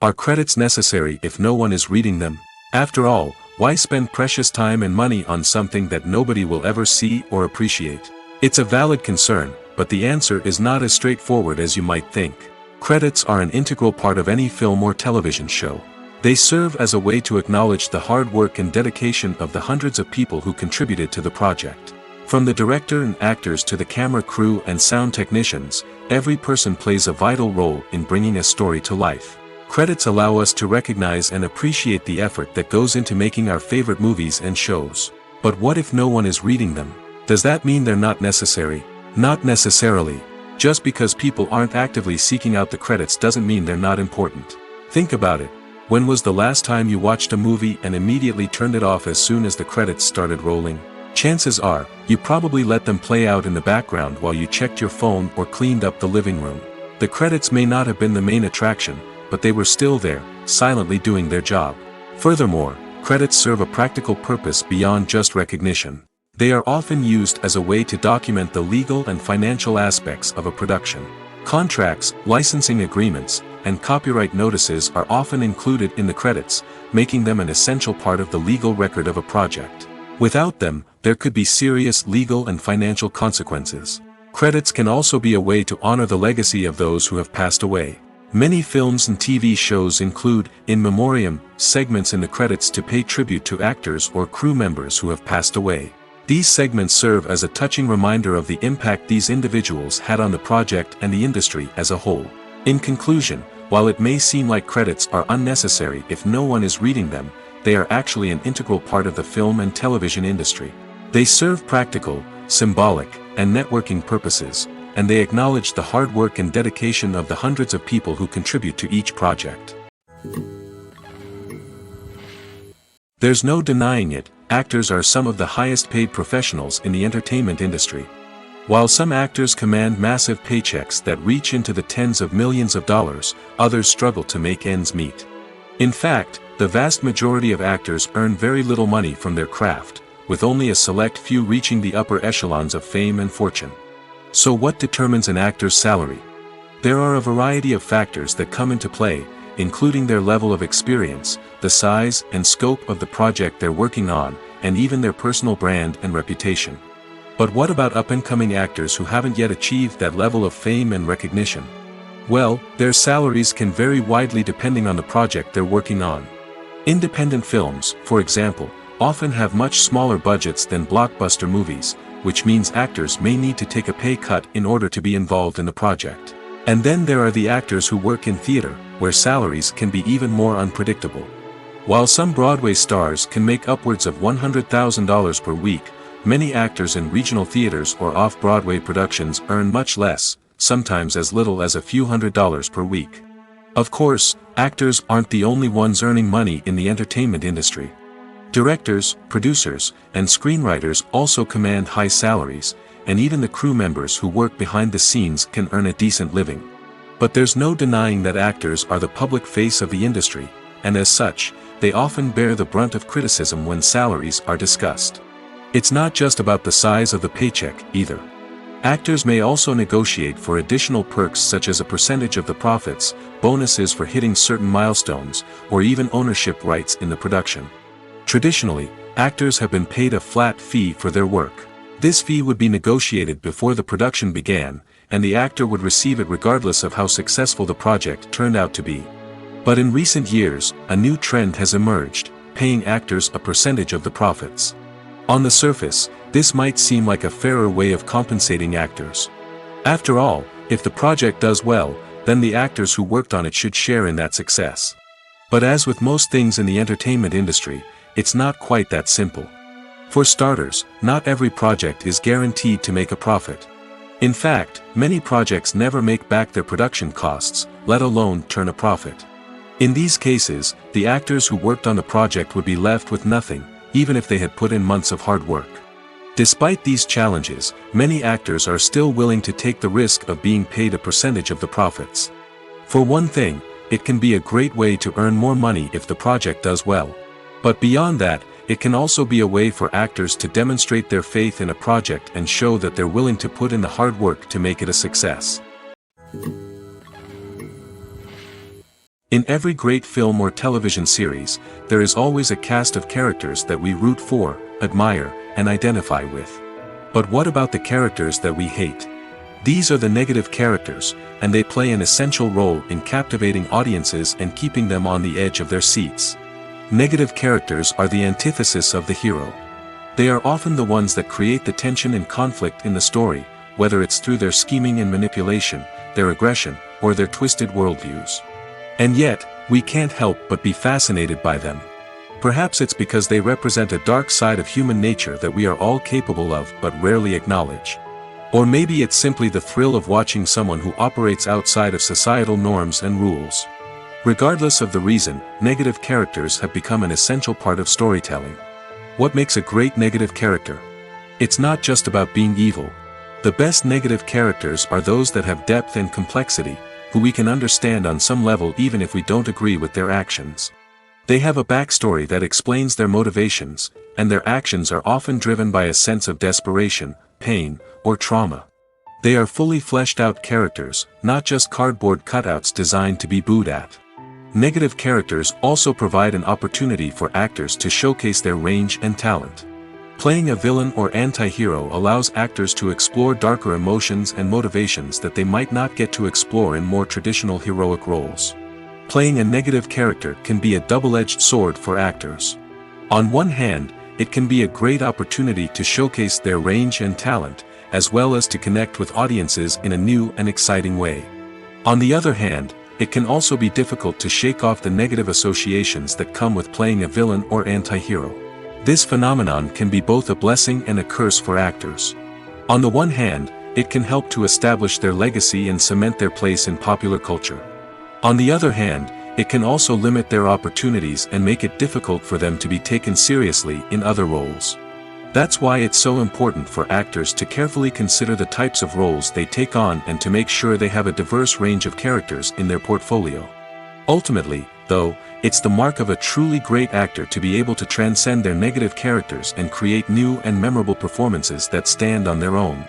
Are credits necessary if no one is reading them? After all, why spend precious time and money on something that nobody will ever see or appreciate? It's a valid concern, but the answer is not as straightforward as you might think. Credits are an integral part of any film or television show. They serve as a way to acknowledge the hard work and dedication of the hundreds of people who contributed to the project. From the director and actors to the camera crew and sound technicians, every person plays a vital role in bringing a story to life. Credits allow us to recognize and appreciate the effort that goes into making our favorite movies and shows. But what if no one is reading them? Does that mean they're not necessary? Not necessarily. Just because people aren't actively seeking out the credits doesn't mean they're not important. Think about it. When was the last time you watched a movie and immediately turned it off as soon as the credits started rolling? Chances are, you probably let them play out in the background while you checked your phone or cleaned up the living room. The credits may not have been the main attraction, but they were still there, silently doing their job. Furthermore, credits serve a practical purpose beyond just recognition. They are often used as a way to document the legal and financial aspects of a production. Contracts, licensing agreements, and copyright notices are often included in the credits, making them an essential part of the legal record of a project. Without them, there could be serious legal and financial consequences. Credits can also be a way to honor the legacy of those who have passed away. Many films and TV shows include, in memoriam, segments in the credits to pay tribute to actors or crew members who have passed away. These segments serve as a touching reminder of the impact these individuals had on the project and the industry as a whole. In conclusion, while it may seem like credits are unnecessary if no one is reading them, they are actually an integral part of the film and television industry. They serve practical, symbolic, and networking purposes, and they acknowledge the hard work and dedication of the hundreds of people who contribute to each project. There's no denying it, actors are some of the highest paid professionals in the entertainment industry. While some actors command massive paychecks that reach into the tens of millions of dollars, others struggle to make ends meet. In fact, the vast majority of actors earn very little money from their craft, with only a select few reaching the upper echelons of fame and fortune. So what determines an actor's salary? There are a variety of factors that come into play, including their level of experience, the size and scope of the project they're working on, and even their personal brand and reputation. But what about up-and-coming actors who haven't yet achieved that level of fame and recognition? Well, their salaries can vary widely depending on the project they're working on. Independent films, for example, often have much smaller budgets than blockbuster movies, which means actors may need to take a pay cut in order to be involved in the project. And then there are the actors who work in theater, where salaries can be even more unpredictable. While some Broadway stars can make upwards of $100,000 per week, many actors in regional theaters or off-Broadway productions earn much less, sometimes as little as a few $100s per week. Of course, actors aren't the only ones earning money in the entertainment industry. Directors, producers, and screenwriters also command high salaries, and even the crew members who work behind the scenes can earn a decent living. But there's no denying that actors are the public face of the industry, and as such, they often bear the brunt of criticism when salaries are discussed. It's not just about the size of the paycheck, either. Actors may also negotiate for additional perks such as a percentage of the profits, bonuses for hitting certain milestones, or even ownership rights in the production. Traditionally, actors have been paid a flat fee for their work. This fee would be negotiated before the production began, and the actor would receive it regardless of how successful the project turned out to be. But in recent years, a new trend has emerged, paying actors a percentage of the profits. On the surface, this might seem like a fairer way of compensating actors. After all, if the project does well, then the actors who worked on it should share in that success. But as with most things in the entertainment industry, it's not quite that simple. For starters, not every project is guaranteed to make a profit. In fact, many projects never make back their production costs, let alone turn a profit. In these cases, the actors who worked on the project would be left with nothing, even if they had put in months of hard work. Despite these challenges, many actors are still willing to take the risk of being paid a percentage of the profits. For one thing, it can be a great way to earn more money if the project does well. But beyond that, it can also be a way for actors to demonstrate their faith in a project and show that they're willing to put in the hard work to make it a success. In every great film or television series, there is always a cast of characters that we root for, admire, and identify with. But what about the characters that we hate? These are the negative characters, and they play an essential role in captivating audiences and keeping them on the edge of their seats. Negative characters are the antithesis of the hero. They are often the ones that create the tension and conflict in the story, whether it's through their scheming and manipulation, their aggression, or their twisted worldviews. And yet, we can't help but be fascinated by them. Perhaps it's because they represent a dark side of human nature that we are all capable of but rarely acknowledge. Or maybe it's simply the thrill of watching someone who operates outside of societal norms and rules. Regardless of the reason, negative characters have become an essential part of storytelling. What makes a great negative character? It's not just about being evil. The best negative characters are those that have depth and complexity, who we can understand on some level even if we don't agree with their actions. They have a backstory that explains their motivations, and their actions are often driven by a sense of desperation, pain, or trauma. They are fully fleshed out characters, not just cardboard cutouts designed to be booed at. Negative characters also provide an opportunity for actors to showcase their range and talent. Playing a villain or anti-hero allows actors to explore darker emotions and motivations that they might not get to explore in more traditional heroic roles. Playing a negative character can be a double-edged sword for actors. On one hand, it can be a great opportunity to showcase their range and talent, as well as to connect with audiences in a new and exciting way. On the other hand, it can also be difficult to shake off the negative associations that come with playing a villain or anti-hero. This phenomenon can be both a blessing and a curse for actors. On the one hand, it can help to establish their legacy and cement their place in popular culture. On the other hand, it can also limit their opportunities and make it difficult for them to be taken seriously in other roles. That's why it's so important for actors to carefully consider the types of roles they take on and to make sure they have a diverse range of characters in their portfolio. Ultimately, though, it's the mark of a truly great actor to be able to transcend their negative characters and create new and memorable performances that stand on their own.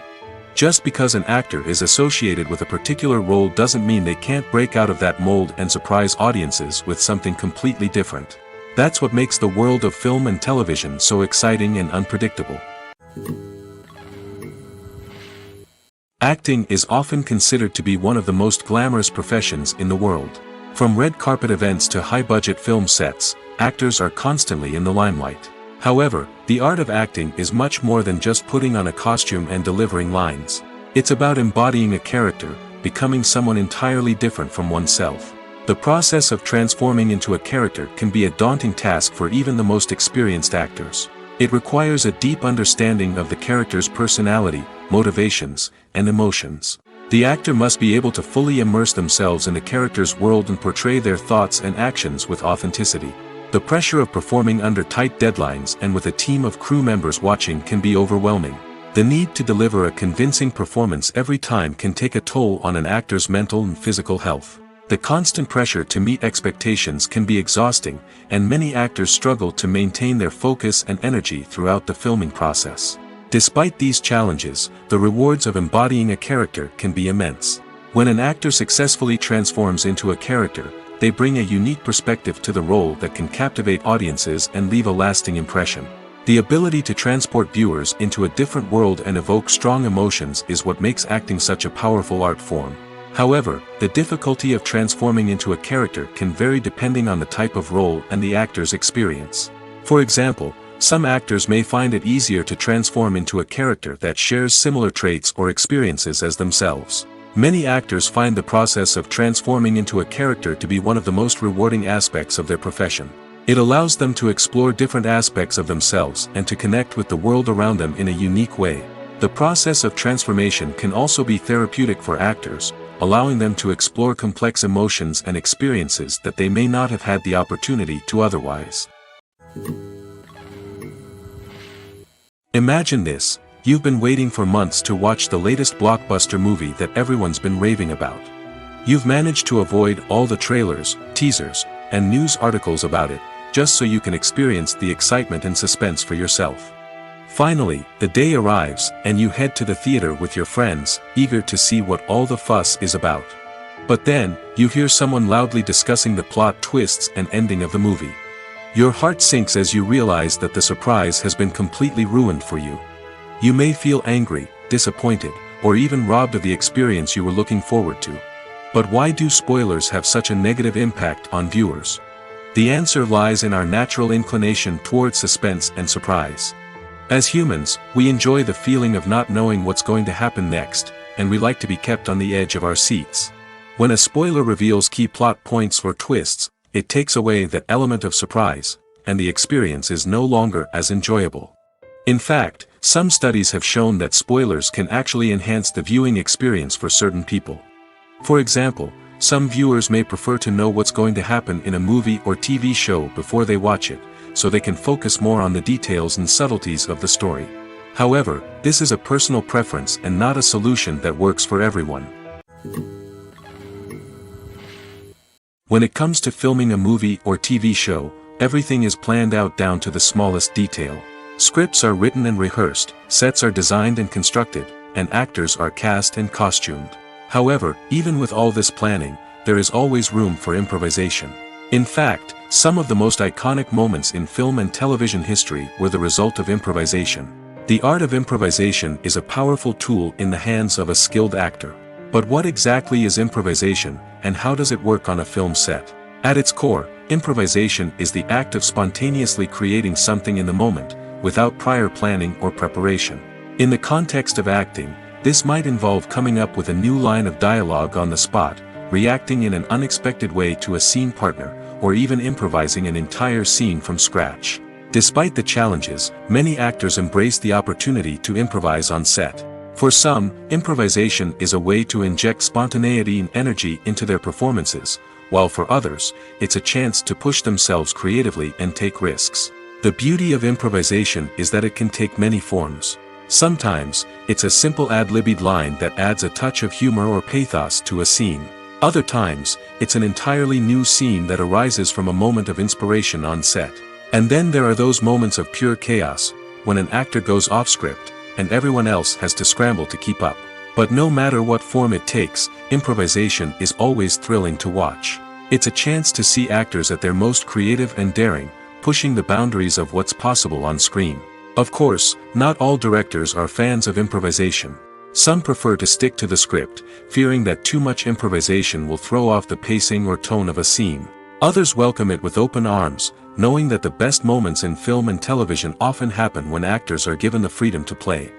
Just because an actor is associated with a particular role doesn't mean they can't break out of that mold and surprise audiences with something completely different. That's what makes the world of film and television so exciting and unpredictable. Acting is often considered to be one of the most glamorous professions in the world. From red carpet events to high-budget film sets, actors are constantly in the limelight. However, the art of acting is much more than just putting on a costume and delivering lines. It's about embodying a character, becoming someone entirely different from oneself. The process of transforming into a character can be a daunting task for even the most experienced actors. It requires a deep understanding of the character's personality, motivations, and emotions. The actor must be able to fully immerse themselves in the character's world and portray their thoughts and actions with authenticity. The pressure of performing under tight deadlines and with a team of crew members watching can be overwhelming. The need to deliver a convincing performance every time can take a toll on an actor's mental and physical health. The constant pressure to meet expectations can be exhausting, and many actors struggle to maintain their focus and energy throughout the filming process. Despite these challenges, the rewards of embodying a character can be immense. When an actor successfully transforms into a character, they bring a unique perspective to the role that can captivate audiences and leave a lasting impression. The ability to transport viewers into a different world and evoke strong emotions is what makes acting such a powerful art form. However, the difficulty of transforming into a character can vary depending on the type of role and the actor's experience. For example, some actors may find it easier to transform into a character that shares similar traits or experiences as themselves. Many actors find the process of transforming into a character to be one of the most rewarding aspects of their profession. It allows them to explore different aspects of themselves and to connect with the world around them in a unique way. The process of transformation can also be therapeutic for actors, allowing them to explore complex emotions and experiences that they may not have had the opportunity to otherwise. Imagine this: you've been waiting for months to watch the latest blockbuster movie that everyone's been raving about. You've managed to avoid all the trailers, teasers, and news articles about it, just so you can experience the excitement and suspense for yourself. Finally, the day arrives, and you head to the theater with your friends, eager to see what all the fuss is about. But then, you hear someone loudly discussing the plot twists and ending of the movie. Your heart sinks as you realize that the surprise has been completely ruined for you. You may feel angry, disappointed, or even robbed of the experience you were looking forward to. But why do spoilers have such a negative impact on viewers? The answer lies in our natural inclination toward suspense and surprise. As humans, we enjoy the feeling of not knowing what's going to happen next, and we like to be kept on the edge of our seats. When a spoiler reveals key plot points or twists, it takes away that element of surprise, and the experience is no longer as enjoyable. In fact, some studies have shown that spoilers can actually enhance the viewing experience for certain people. For example, some viewers may prefer to know what's going to happen in a movie or TV show before they watch it, so they can focus more on the details and subtleties of the story. However, this is a personal preference and not a solution that works for everyone. When it comes to filming a movie or TV show, everything is planned out down to the smallest detail. Scripts are written and rehearsed, sets are designed and constructed, and actors are cast and costumed. However, even with all this planning, there is always room for improvisation. In fact, some of the most iconic moments in film and television history were the result of improvisation. The art of improvisation is a powerful tool in the hands of a skilled actor. But what exactly is improvisation, and how does it work on a film set? At its core, improvisation is the act of spontaneously creating something in the moment, without prior planning or preparation. In the context of acting, this might involve coming up with a new line of dialogue on the spot, reacting in an unexpected way to a scene partner, or even improvising an entire scene from scratch. Despite the challenges, many actors embrace the opportunity to improvise on set. For some, improvisation is a way to inject spontaneity and energy into their performances, while for others, it's a chance to push themselves creatively and take risks. The beauty of improvisation is that it can take many forms. Sometimes, it's a simple ad-libbed line that adds a touch of humor or pathos to a scene. Other times, it's an entirely new scene that arises from a moment of inspiration on set. And then there are those moments of pure chaos, when an actor goes off script, and everyone else has to scramble to keep up. But no matter what form it takes, improvisation is always thrilling to watch. It's a chance to see actors at their most creative and daring, pushing the boundaries of what's possible on screen. Of course, not all directors are fans of improvisation. Some prefer to stick to the script, fearing that too much improvisation will throw off the pacing or tone of a scene. Others welcome it with open arms, knowing that the best moments in film and television often happen when actors are given the freedom to play.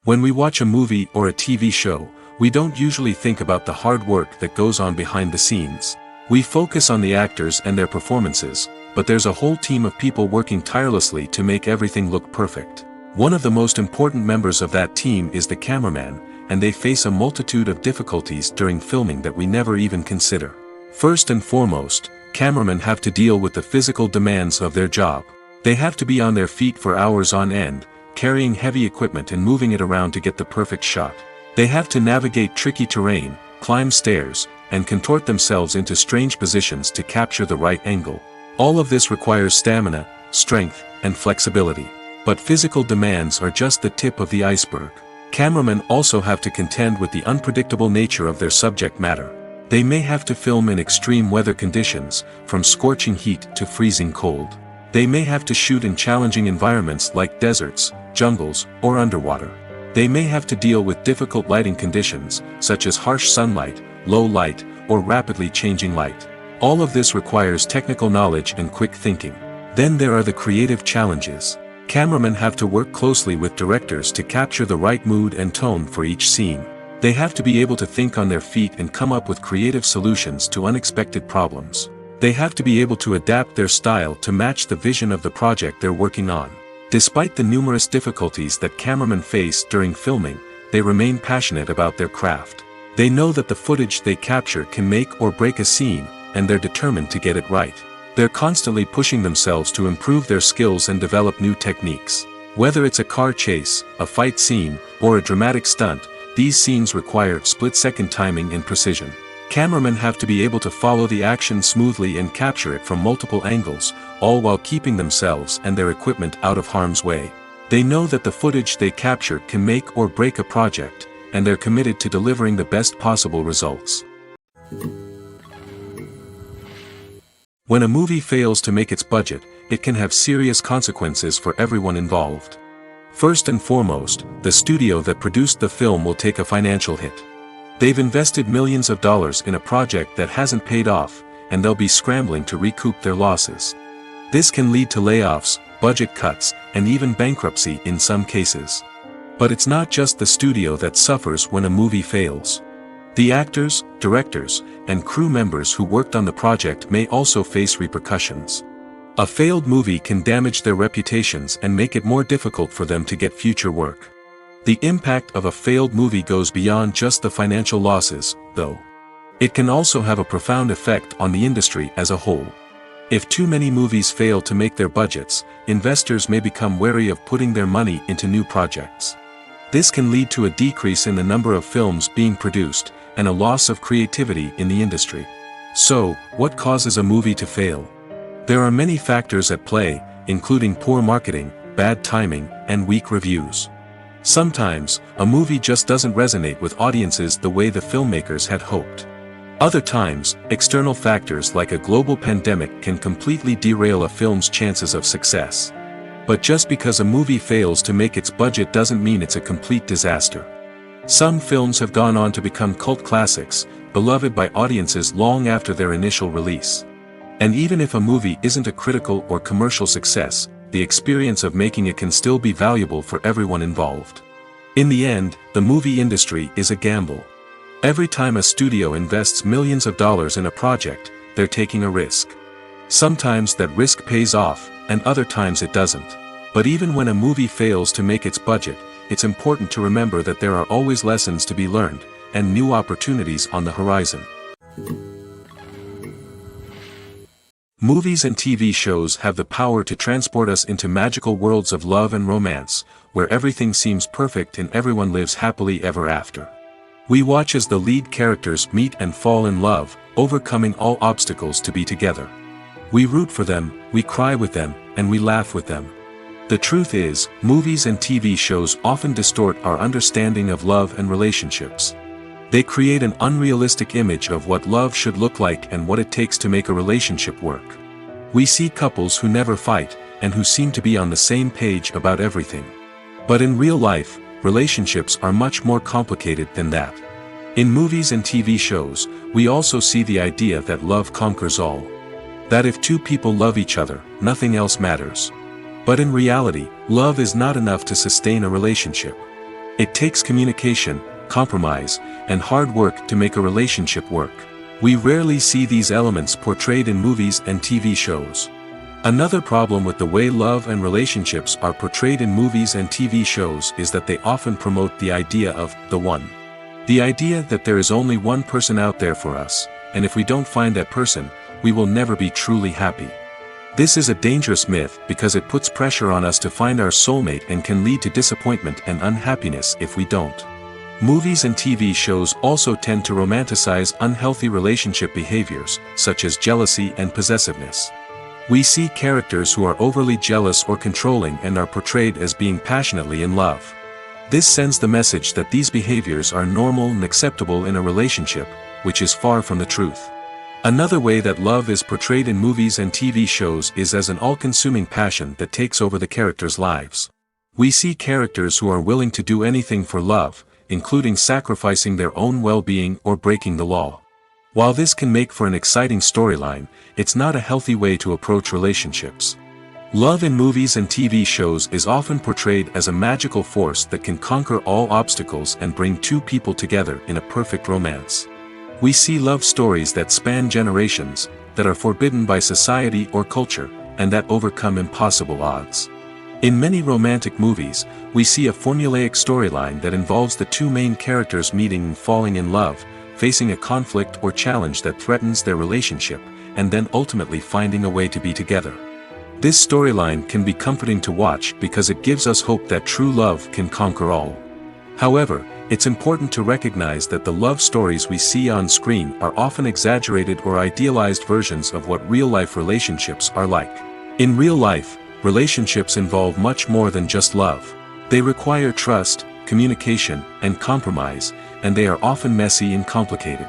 When we watch a movie or a TV show, we don't usually think about the hard work that goes on behind the scenes. We focus on the actors and their performances, but there's a whole team of people working tirelessly to make everything look perfect. One of the most important members of that team is the cameraman, and they face a multitude of difficulties during filming that we never even consider. First and foremost, cameramen have to deal with the physical demands of their job. They have to be on their feet for hours on end, carrying heavy equipment and moving it around to get the perfect shot. They have to navigate tricky terrain, climb stairs, and contort themselves into strange positions to capture the right angle. All of this requires stamina, strength, and flexibility. But physical demands are just the tip of the iceberg. Cameramen also have to contend with the unpredictable nature of their subject matter. They may have to film in extreme weather conditions, from scorching heat to freezing cold. They may have to shoot in challenging environments like deserts, jungles, or underwater. They may have to deal with difficult lighting conditions, such as harsh sunlight, low light, or rapidly changing light. All of this requires technical knowledge and quick thinking. Then there are the creative challenges. Cameramen have to work closely with directors to capture the right mood and tone for each scene. They have to be able to think on their feet and come up with creative solutions to unexpected problems. They have to be able to adapt their style to match the vision of the project they're working on. Despite the numerous difficulties that cameramen face during filming, they remain passionate about their craft. They know that the footage they capture can make or break a scene, and they're determined to get it right. They're constantly pushing themselves to improve their skills and develop new techniques. Whether it's a car chase, a fight scene, or a dramatic stunt, these scenes require split-second timing and precision. Cameramen have to be able to follow the action smoothly and capture it from multiple angles, all while keeping themselves and their equipment out of harm's way. They know that the footage they capture can make or break a project, and they're committed to delivering the best possible results. When a movie fails to make its budget, it can have serious consequences for everyone involved. First and foremost, the studio that produced the film will take a financial hit. They've invested millions of dollars in a project that hasn't paid off, and they'll be scrambling to recoup their losses. This can lead to layoffs, budget cuts, and even bankruptcy in some cases. But it's not just the studio that suffers when a movie fails. The actors, directors, and crew members who worked on the project may also face repercussions. A failed movie can damage their reputations and make it more difficult for them to get future work. The impact of a failed movie goes beyond just the financial losses, though. It can also have a profound effect on the industry as a whole. If too many movies fail to make their budgets, investors may become wary of putting their money into new projects. This can lead to a decrease in the number of films being produced, and a loss of creativity in the industry. So, what causes a movie to fail? There are many factors at play, including poor marketing, bad timing, and weak reviews. Sometimes, a movie just doesn't resonate with audiences the way the filmmakers had hoped. Other times, external factors like a global pandemic can completely derail a film's chances of success. But just because a movie fails to make its budget doesn't mean it's a complete disaster. Some films have gone on to become cult classics, beloved by audiences long after their initial release. And even if a movie isn't a critical or commercial success, the experience of making it can still be valuable for everyone involved. In the end, the movie industry is a gamble. Every time a studio invests millions of dollars in a project, they're taking a risk. Sometimes that risk pays off, and other times it doesn't. But even when a movie fails to make its budget, it's important to remember that there are always lessons to be learned, and new opportunities on the horizon. Movies and TV shows have the power to transport us into magical worlds of love and romance, where everything seems perfect and everyone lives happily ever after. We watch as the lead characters meet and fall in love, overcoming all obstacles to be together. We root for them, we cry with them, and we laugh with them. The truth is, movies and TV shows often distort our understanding of love and relationships. They create an unrealistic image of what love should look like and what it takes to make a relationship work. We see couples who never fight, and who seem to be on the same page about everything. But in real life, relationships are much more complicated than that. In movies and TV shows, we also see the idea that love conquers all. That if two people love each other, nothing else matters. But in reality, love is not enough to sustain a relationship. It takes communication, compromise, and hard work to make a relationship work. We rarely see these elements portrayed in movies and TV shows. Another problem with the way love and relationships are portrayed in movies and TV shows is that they often promote the idea of the one. The idea that there is only one person out there for us, and if we don't find that person, we will never be truly happy. This is a dangerous myth because it puts pressure on us to find our soulmate and can lead to disappointment and unhappiness if we don't. Movies and TV shows also tend to romanticize unhealthy relationship behaviors, such as jealousy and possessiveness. We see characters who are overly jealous or controlling and are portrayed as being passionately in love. This sends the message that these behaviors are normal and acceptable in a relationship, which is far from the truth. Another way that love is portrayed in movies and TV shows is as an all-consuming passion that takes over the characters' lives. We see characters who are willing to do anything for love, including sacrificing their own well-being or breaking the law. While this can make for an exciting storyline, it's not a healthy way to approach relationships. Love in movies and TV shows is often portrayed as a magical force that can conquer all obstacles and bring two people together in a perfect romance. We see love stories that span generations, that are forbidden by society or culture, and that overcome impossible odds. In many romantic movies, we see a formulaic storyline that involves the two main characters meeting and falling in love, facing a conflict or challenge that threatens their relationship, and then ultimately finding a way to be together. This storyline can be comforting to watch because it gives us hope that true love can conquer all. However, it's important to recognize that the love stories we see on screen are often exaggerated or idealized versions of what real-life relationships are like. In real life, relationships involve much more than just love. They require trust, communication, and compromise, and they are often messy and complicated.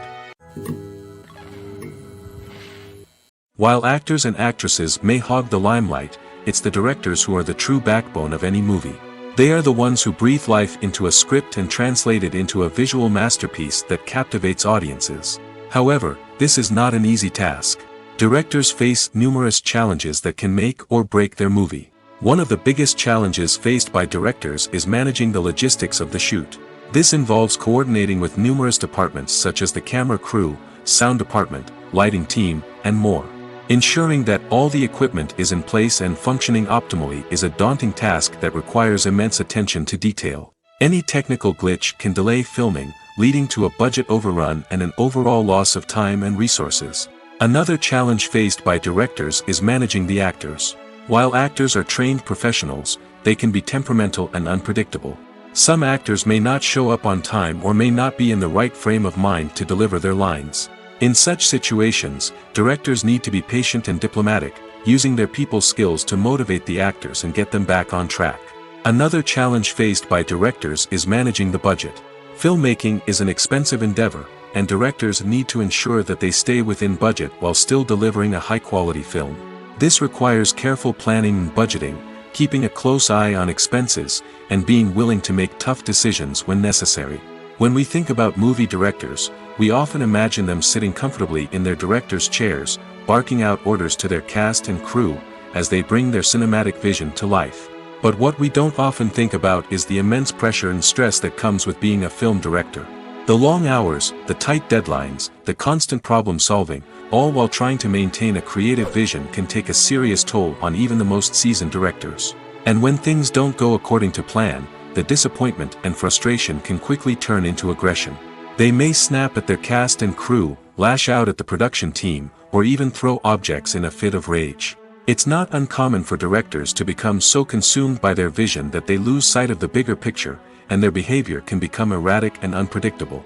While actors and actresses may hog the limelight, it's the directors who are the true backbone of any movie. They are the ones who breathe life into a script and translate it into a visual masterpiece that captivates audiences. However, this is not an easy task. Directors face numerous challenges that can make or break their movie. One of the biggest challenges faced by directors is managing the logistics of the shoot. This involves coordinating with numerous departments such as the camera crew, sound department, lighting team, and more. Ensuring that all the equipment is in place and functioning optimally is a daunting task that requires immense attention to detail. Any technical glitch can delay filming, leading to a budget overrun and an overall loss of time and resources. Another challenge faced by directors is managing the actors. While actors are trained professionals, they can be temperamental and unpredictable. Some actors may not show up on time or may not be in the right frame of mind to deliver their lines. In such situations, directors need to be patient and diplomatic, using their people skills to motivate the actors and get them back on track. Another challenge faced by directors is managing the budget. Filmmaking is an expensive endeavor, and directors need to ensure that they stay within budget while still delivering a high-quality film. This requires careful planning and budgeting, keeping a close eye on expenses, and being willing to make tough decisions when necessary. When we think about movie directors, we often imagine them sitting comfortably in their director's chairs, barking out orders to their cast and crew, as they bring their cinematic vision to life. But what we don't often think about is the immense pressure and stress that comes with being a film director. The long hours, the tight deadlines, the constant problem solving, all while trying to maintain a creative vision can take a serious toll on even the most seasoned directors. And when things don't go according to plan, the disappointment and frustration can quickly turn into aggression. They may snap at their cast and crew, lash out at the production team, or even throw objects in a fit of rage. It's not uncommon for directors to become so consumed by their vision that they lose sight of the bigger picture, and their behavior can become erratic and unpredictable.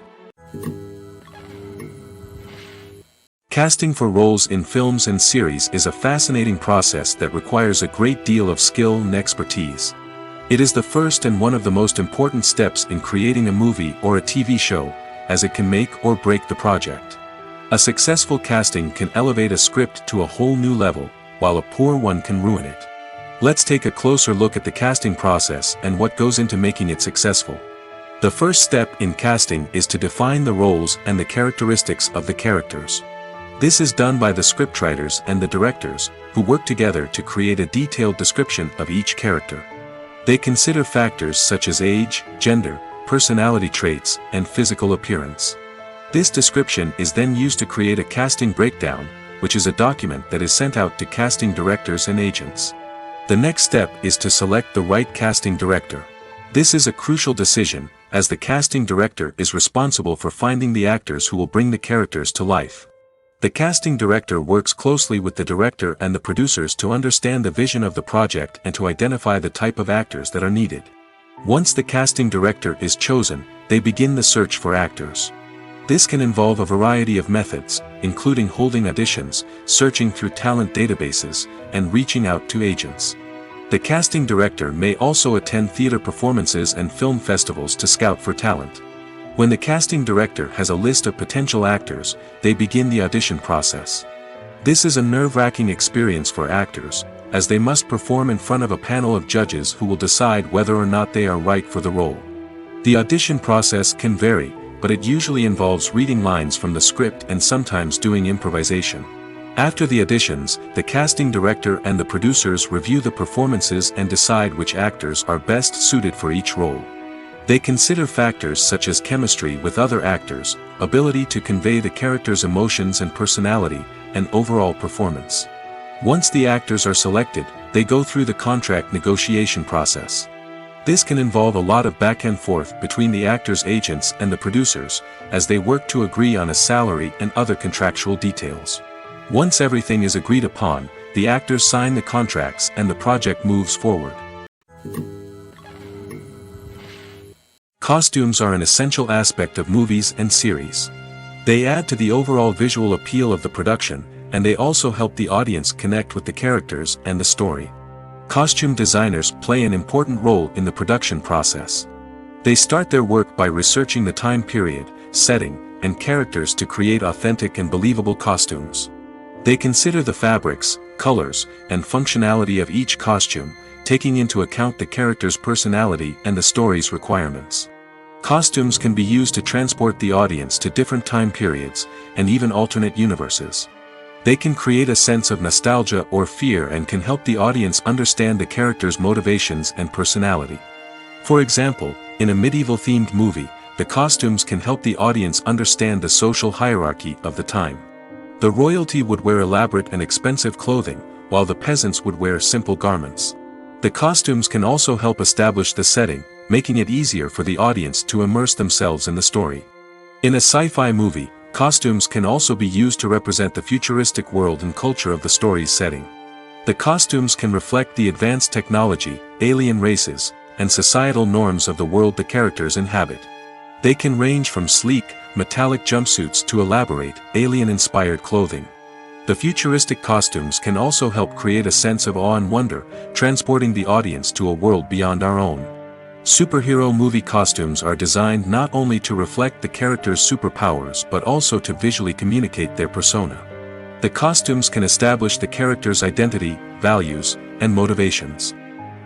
Casting for roles in films and series is a fascinating process that requires a great deal of skill and expertise. It is the first and one of the most important steps in creating a movie or a TV show, as it can make or break the project. A successful casting can elevate a script to a whole new level, while a poor one can ruin it. Let's take a closer look at the casting process and what goes into making it successful. The first step in casting is to define the roles and the characteristics of the characters. This is done by the scriptwriters and the directors, who work together to create a detailed description of each character. They consider factors such as age, gender, personality traits, and physical appearance. This description is then used to create a casting breakdown, which is a document that is sent out to casting directors and agents. The next step is to select the right casting director. This is a crucial decision, as the casting director is responsible for finding the actors who will bring the characters to life. The casting director works closely with the director and the producers to understand the vision of the project and to identify the type of actors that are needed. Once the casting director is chosen, they begin the search for actors. This can involve a variety of methods, including holding auditions, searching through talent databases, and reaching out to agents. The casting director may also attend theater performances and film festivals to scout for talent. When the casting director has a list of potential actors, they begin the audition process. This is a nerve-wracking experience for actors, as they must perform in front of a panel of judges who will decide whether or not they are right for the role. The audition process can vary, but it usually involves reading lines from the script and sometimes doing improvisation. After the auditions, the casting director and the producers review the performances and decide which actors are best suited for each role. They consider factors such as chemistry with other actors, ability to convey the character's emotions and personality, and overall performance. Once the actors are selected, they go through the contract negotiation process. This can involve a lot of back and forth between the actors' agents and the producers, as they work to agree on a salary and other contractual details. Once everything is agreed upon, the actors sign the contracts and the project moves forward. Costumes are an essential aspect of movies and series. They add to the overall visual appeal of the production, and they also help the audience connect with the characters and the story. Costume designers play an important role in the production process. They start their work by researching the time period, setting, and characters to create authentic and believable costumes. They consider the fabrics, colors, and functionality of each costume, taking into account the character's personality and the story's requirements. Costumes can be used to transport the audience to different time periods, and even alternate universes. They can create a sense of nostalgia or fear and can help the audience understand the character's motivations and personality. For example, in a medieval-themed movie, the costumes can help the audience understand the social hierarchy of the time. The royalty would wear elaborate and expensive clothing, while the peasants would wear simple garments. The costumes can also help establish the setting, making it easier for the audience to immerse themselves in the story. In a sci-fi movie, costumes can also be used to represent the futuristic world and culture of the story's setting. The costumes can reflect the advanced technology, alien races, and societal norms of the world the characters inhabit. They can range from sleek, metallic jumpsuits to elaborate, alien-inspired clothing. The futuristic costumes can also help create a sense of awe and wonder, transporting the audience to a world beyond our own. Superhero movie costumes are designed not only to reflect the character's superpowers but also to visually communicate their persona. The costumes can establish the character's identity, values, and motivations.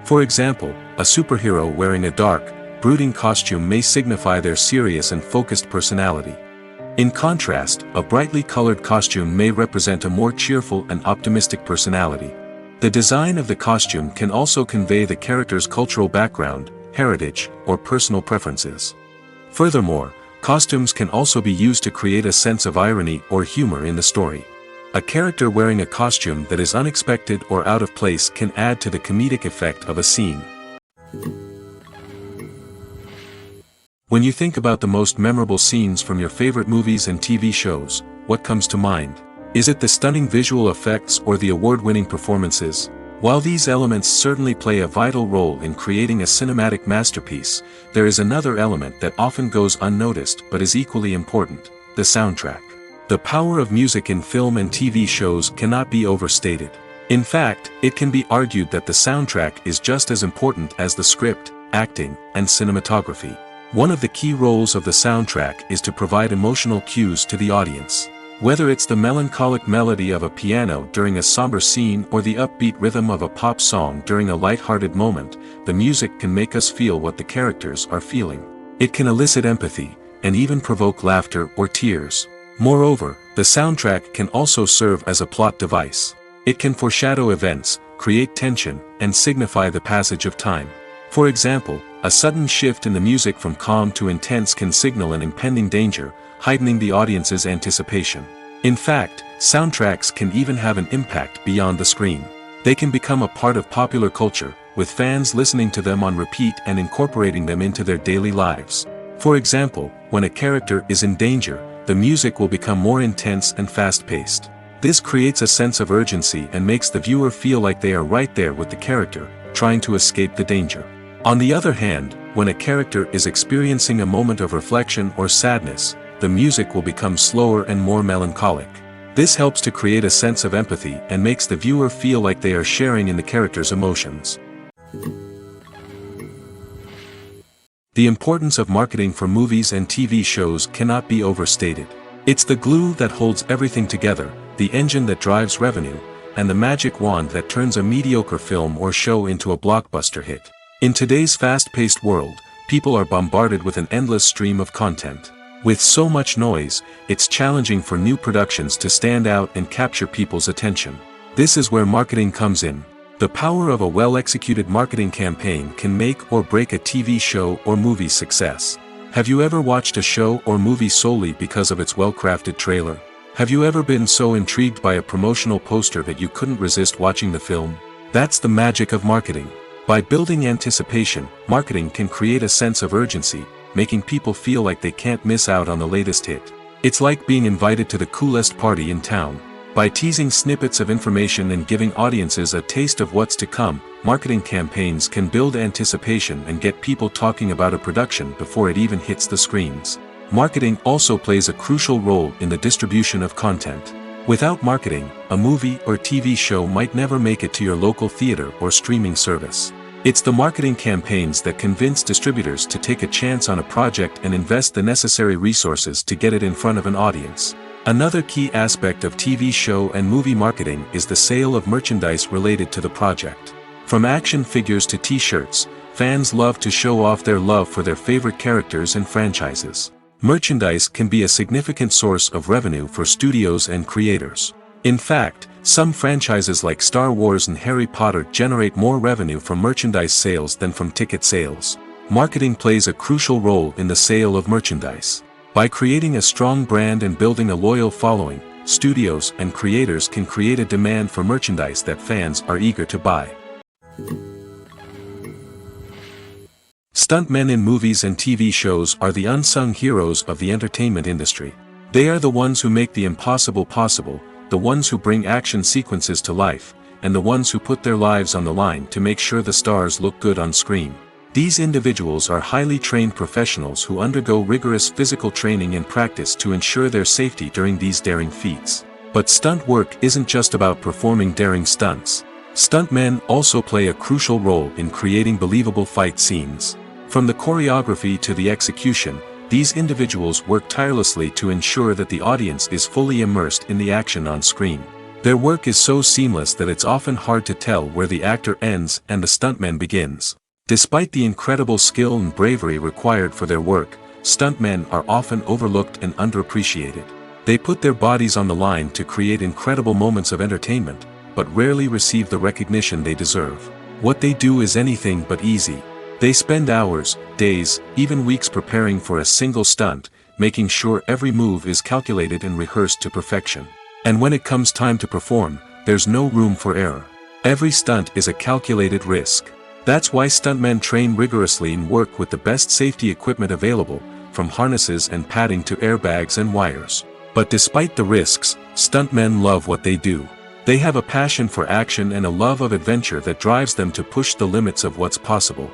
For example, a superhero wearing a dark, brooding costume may signify their serious and focused personality. In contrast, a brightly colored costume may represent a more cheerful and optimistic personality. The design of the costume can also convey the character's cultural background, heritage, or personal preferences. Furthermore, costumes can also be used to create a sense of irony or humor in the story. A character wearing a costume that is unexpected or out of place can add to the comedic effect of a scene. When you think about the most memorable scenes from your favorite movies and TV shows, what comes to mind? Is it the stunning visual effects or the award-winning performances? While these elements certainly play a vital role in creating a cinematic masterpiece, there is another element that often goes unnoticed but is equally important: the soundtrack. The power of music in film and TV shows cannot be overstated. In fact, it can be argued that the soundtrack is just as important as the script, acting, and cinematography. One of the key roles of the soundtrack is to provide emotional cues to the audience. Whether it's the melancholic melody of a piano during a somber scene or the upbeat rhythm of a pop song during a light-hearted moment, the music can make us feel what the characters are feeling. It can elicit empathy, and even provoke laughter or tears. Moreover, the soundtrack can also serve as a plot device. It can foreshadow events, create tension, and signify the passage of time. For example, a sudden shift in the music from calm to intense can signal an impending danger, heightening the audience's anticipation. In fact, soundtracks can even have an impact beyond the screen. They can become a part of popular culture, with fans listening to them on repeat and incorporating them into their daily lives. For example, when a character is in danger, the music will become more intense and fast-paced. This creates a sense of urgency and makes the viewer feel like they are right there with the character, trying to escape the danger. On the other hand, when a character is experiencing a moment of reflection or sadness, the music will become slower and more melancholic. This helps to create a sense of empathy and makes the viewer feel like they are sharing in the character's emotions. The importance of marketing for movies and TV shows cannot be overstated. It's the glue that holds everything together, the engine that drives revenue, and the magic wand that turns a mediocre film or show into a blockbuster hit. In today's fast-paced world, people are bombarded with an endless stream of content. With so much noise, it's challenging for new productions to stand out and capture people's attention. This is where marketing comes in. The power of a well-executed marketing campaign can make or break a TV show or movie's success. Have you ever watched a show or movie solely because of its well-crafted trailer? Have you ever been so intrigued by a promotional poster that you couldn't resist watching the film? That's the magic of marketing. By building anticipation, marketing can create a sense of urgency, making people feel like they can't miss out on the latest hit. It's like being invited to the coolest party in town. By teasing snippets of information and giving audiences a taste of what's to come, marketing campaigns can build anticipation and get people talking about a production before it even hits the screens. Marketing also plays a crucial role in the distribution of content. Without marketing, a movie or TV show might never make it to your local theater or streaming service. It's the marketing campaigns that convince distributors to take a chance on a project and invest the necessary resources to get it in front of an audience. Another key aspect of TV show and movie marketing is the sale of merchandise related to the project. From action figures to t-shirts, fans love to show off their love for their favorite characters and franchises. Merchandise can be a significant source of revenue for studios and creators. In fact, some franchises like Star Wars and Harry Potter generate more revenue from merchandise sales than from ticket sales. Marketing plays a crucial role in the sale of merchandise. By creating a strong brand and building a loyal following, studios and creators can create a demand for merchandise that fans are eager to buy. Stuntmen in movies and TV shows are the unsung heroes of the entertainment industry. They are the ones who make the impossible possible, the ones who bring action sequences to life, and the ones who put their lives on the line to make sure the stars look good on screen. These individuals are highly trained professionals who undergo rigorous physical training and practice to ensure their safety during these daring feats. But stunt work isn't just about performing daring stunts. Stuntmen also play a crucial role in creating believable fight scenes. From the choreography to the execution, these individuals work tirelessly to ensure that the audience is fully immersed in the action on screen. Their work is so seamless that it's often hard to tell where the actor ends and the stuntman begins. Despite the incredible skill and bravery required for their work, stuntmen are often overlooked and underappreciated. They put their bodies on the line to create incredible moments of entertainment, but rarely receive the recognition they deserve. What they do is anything but easy. They spend hours, days, even weeks preparing for a single stunt, making sure every move is calculated and rehearsed to perfection. And when it comes time to perform, there's no room for error. Every stunt is a calculated risk. That's why stuntmen train rigorously and work with the best safety equipment available, from harnesses and padding to airbags and wires. But despite the risks, stuntmen love what they do. They have a passion for action and a love of adventure that drives them to push the limits of what's possible.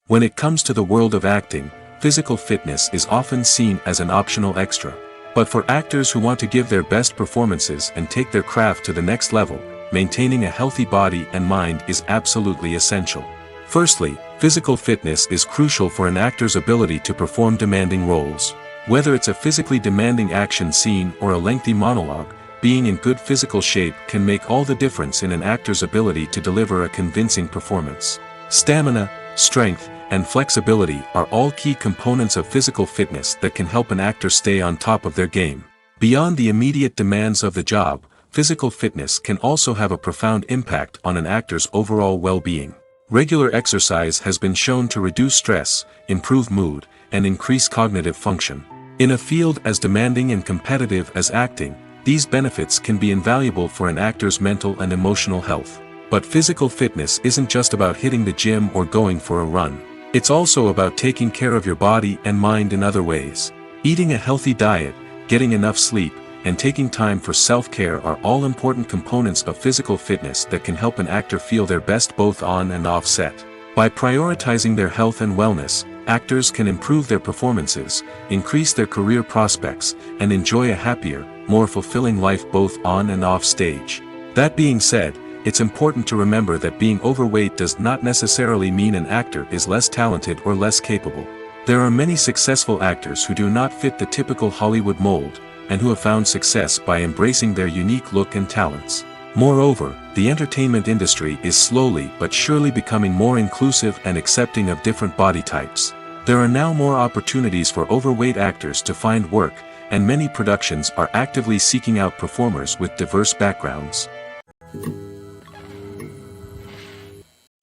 When it comes to the world of acting, physical fitness is often seen as an optional extra. But for actors who want to give their best performances and take their craft to the next level, maintaining a healthy body and mind is absolutely essential. Firstly, physical fitness is crucial for an actor's ability to perform demanding roles. Whether it's a physically demanding action scene or a lengthy monologue, being in good physical shape can make all the difference in an actor's ability to deliver a convincing performance. Stamina, strength, and flexibility are all key components of physical fitness that can help an actor stay on top of their game. Beyond the immediate demands of the job, physical fitness can also have a profound impact on an actor's overall well-being. Regular exercise has been shown to reduce stress, improve mood, and increase cognitive function. In a field as demanding and competitive as acting, these benefits can be invaluable for an actor's mental and emotional health. But physical fitness isn't just about hitting the gym or going for a run. It's also about taking care of your body and mind in other ways. Eating a healthy diet, getting enough sleep, and taking time for self-care are all important components of physical fitness that can help an actor feel their best both on and off set. By prioritizing their health and wellness, actors can improve their performances, increase their career prospects, and enjoy a happier, more fulfilling life both on and off stage. That being said, it's important to remember that being overweight does not necessarily mean an actor is less talented or less capable. There are many successful actors who do not fit the typical Hollywood mold, and who have found success by embracing their unique look and talents. Moreover, the entertainment industry is slowly but surely becoming more inclusive and accepting of different body types. There are now more opportunities for overweight actors to find work, and many productions are actively seeking out performers with diverse backgrounds.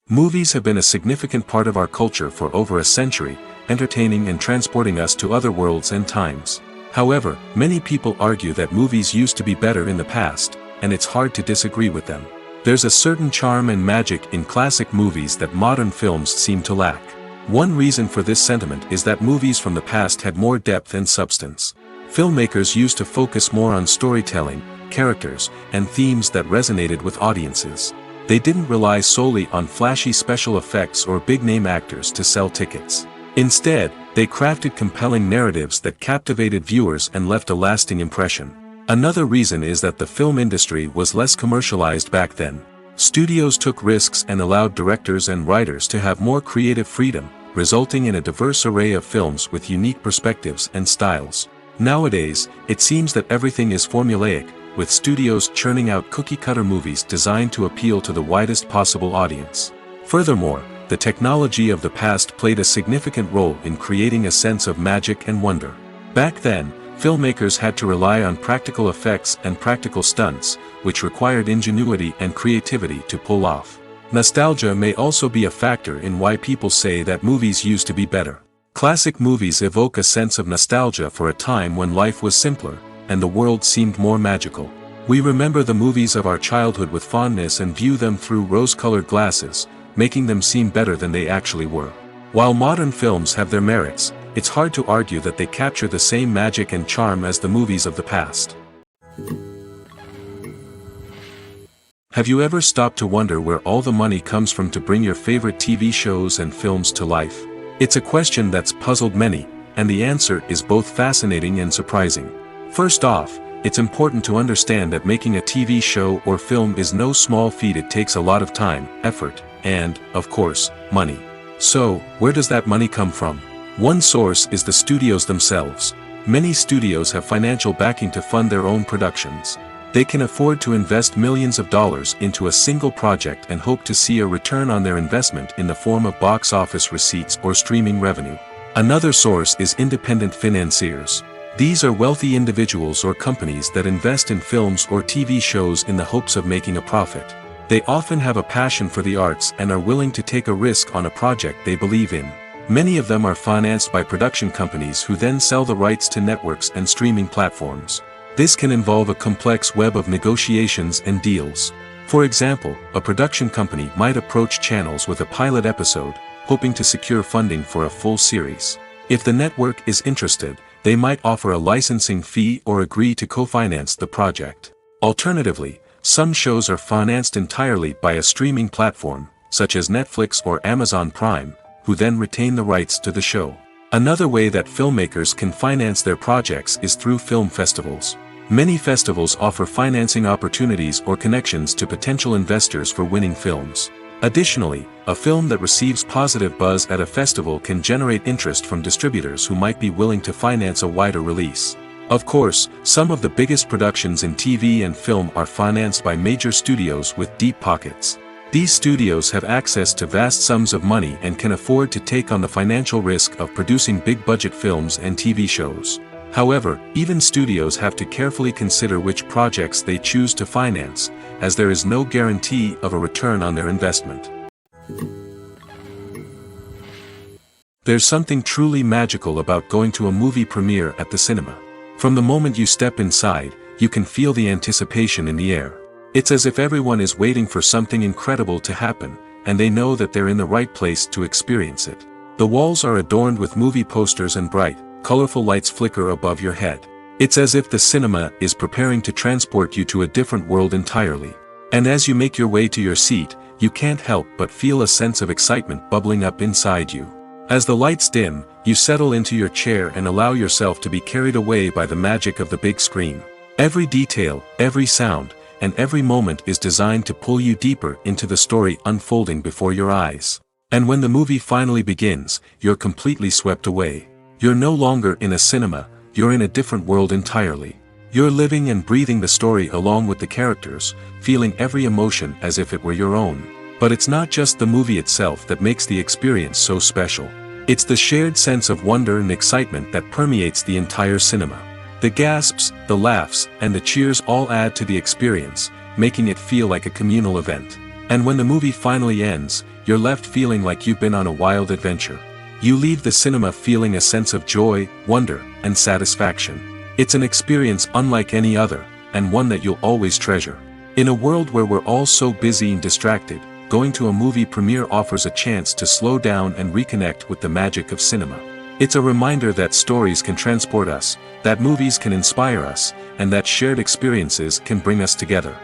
Movies have been a significant part of our culture for over a century, entertaining and transporting us to other worlds and times. However, many people argue that movies used to be better in the past, and it's hard to disagree with them. There's a certain charm and magic in classic movies that modern films seem to lack. One reason for this sentiment is that movies from the past had more depth and substance. Filmmakers used to focus more on storytelling, characters, and themes that resonated with audiences. They didn't rely solely on flashy special effects or big-name actors to sell tickets. Instead, they crafted compelling narratives that captivated viewers and left a lasting impression. Another reason is that the film industry was less commercialized back then. Studios took risks and allowed directors and writers to have more creative freedom, resulting in a diverse array of films with unique perspectives and styles. Nowadays, it seems that everything is formulaic, with studios churning out cookie-cutter movies designed to appeal to the widest possible audience. Furthermore, the technology of the past played a significant role in creating a sense of magic and wonder. Back then, filmmakers had to rely on practical effects and practical stunts, which required ingenuity and creativity to pull off. Nostalgia may also be a factor in why people say that movies used to be better. Classic movies evoke a sense of nostalgia for a time when life was simpler, and the world seemed more magical. We remember the movies of our childhood with fondness and view them through rose-colored glasses, making them seem better than they actually were. While modern films have their merits, it's hard to argue that they capture the same magic and charm as the movies of the past. Have you ever stopped to wonder where all the money comes from to bring your favorite TV shows and films to life? It's a question that's puzzled many, and the answer is both fascinating and surprising. First off, it's important to understand that making a TV show or film is no small feat. It takes a lot of time, effort, and, of course, money. So, where does that money come from? One source is the studios themselves. Many studios have financial backing to fund their own productions. They can afford to invest millions of dollars into a single project and hope to see a return on their investment in the form of box office receipts or streaming revenue. Another source is independent financiers. These are wealthy individuals or companies that invest in films or TV shows in the hopes of making a profit. They often have a passion for the arts and are willing to take a risk on a project they believe in. Many of them are financed by production companies who then sell the rights to networks and streaming platforms. This can involve a complex web of negotiations and deals. For example, a production company might approach channels with a pilot episode, hoping to secure funding for a full series. If the network is interested, they might offer a licensing fee or agree to co-finance the project. Alternatively, some shows are financed entirely by a streaming platform, such as Netflix or Amazon Prime, who then retain the rights to the show. Another way that filmmakers can finance their projects is through film festivals. Many festivals offer financing opportunities or connections to potential investors for winning films. Additionally, a film that receives positive buzz at a festival can generate interest from distributors who might be willing to finance a wider release. Of course, some of the biggest productions in TV and film are financed by major studios with deep pockets. These studios have access to vast sums of money and can afford to take on the financial risk of producing big-budget films and TV shows. However, even studios have to carefully consider which projects they choose to finance, as there is no guarantee of a return on their investment. There's something truly magical about going to a movie premiere at the cinema. From the moment you step inside, you can feel the anticipation in the air. It's as if everyone is waiting for something incredible to happen, and they know that they're in the right place to experience it. The walls are adorned with movie posters and bright, colorful lights flicker above your head. It's as if the cinema is preparing to transport you to a different world entirely. And as you make your way to your seat, you can't help but feel a sense of excitement bubbling up inside you. As the lights dim, you settle into your chair and allow yourself to be carried away by the magic of the big screen. Every detail, every sound, and every moment is designed to pull you deeper into the story unfolding before your eyes. And when the movie finally begins, you're completely swept away. You're no longer in a cinema, you're in a different world entirely. You're living and breathing the story along with the characters, feeling every emotion as if it were your own. But it's not just the movie itself that makes the experience so special. It's the shared sense of wonder and excitement that permeates the entire cinema. The gasps, the laughs, and the cheers all add to the experience, making it feel like a communal event. And when the movie finally ends, you're left feeling like you've been on a wild adventure. You leave the cinema feeling a sense of joy, wonder, and satisfaction. It's an experience unlike any other, and one that you'll always treasure. In a world where we're all so busy and distracted, going to a movie premiere offers a chance to slow down and reconnect with the magic of cinema. It's a reminder that stories can transport us, that movies can inspire us, and that shared experiences can bring us together.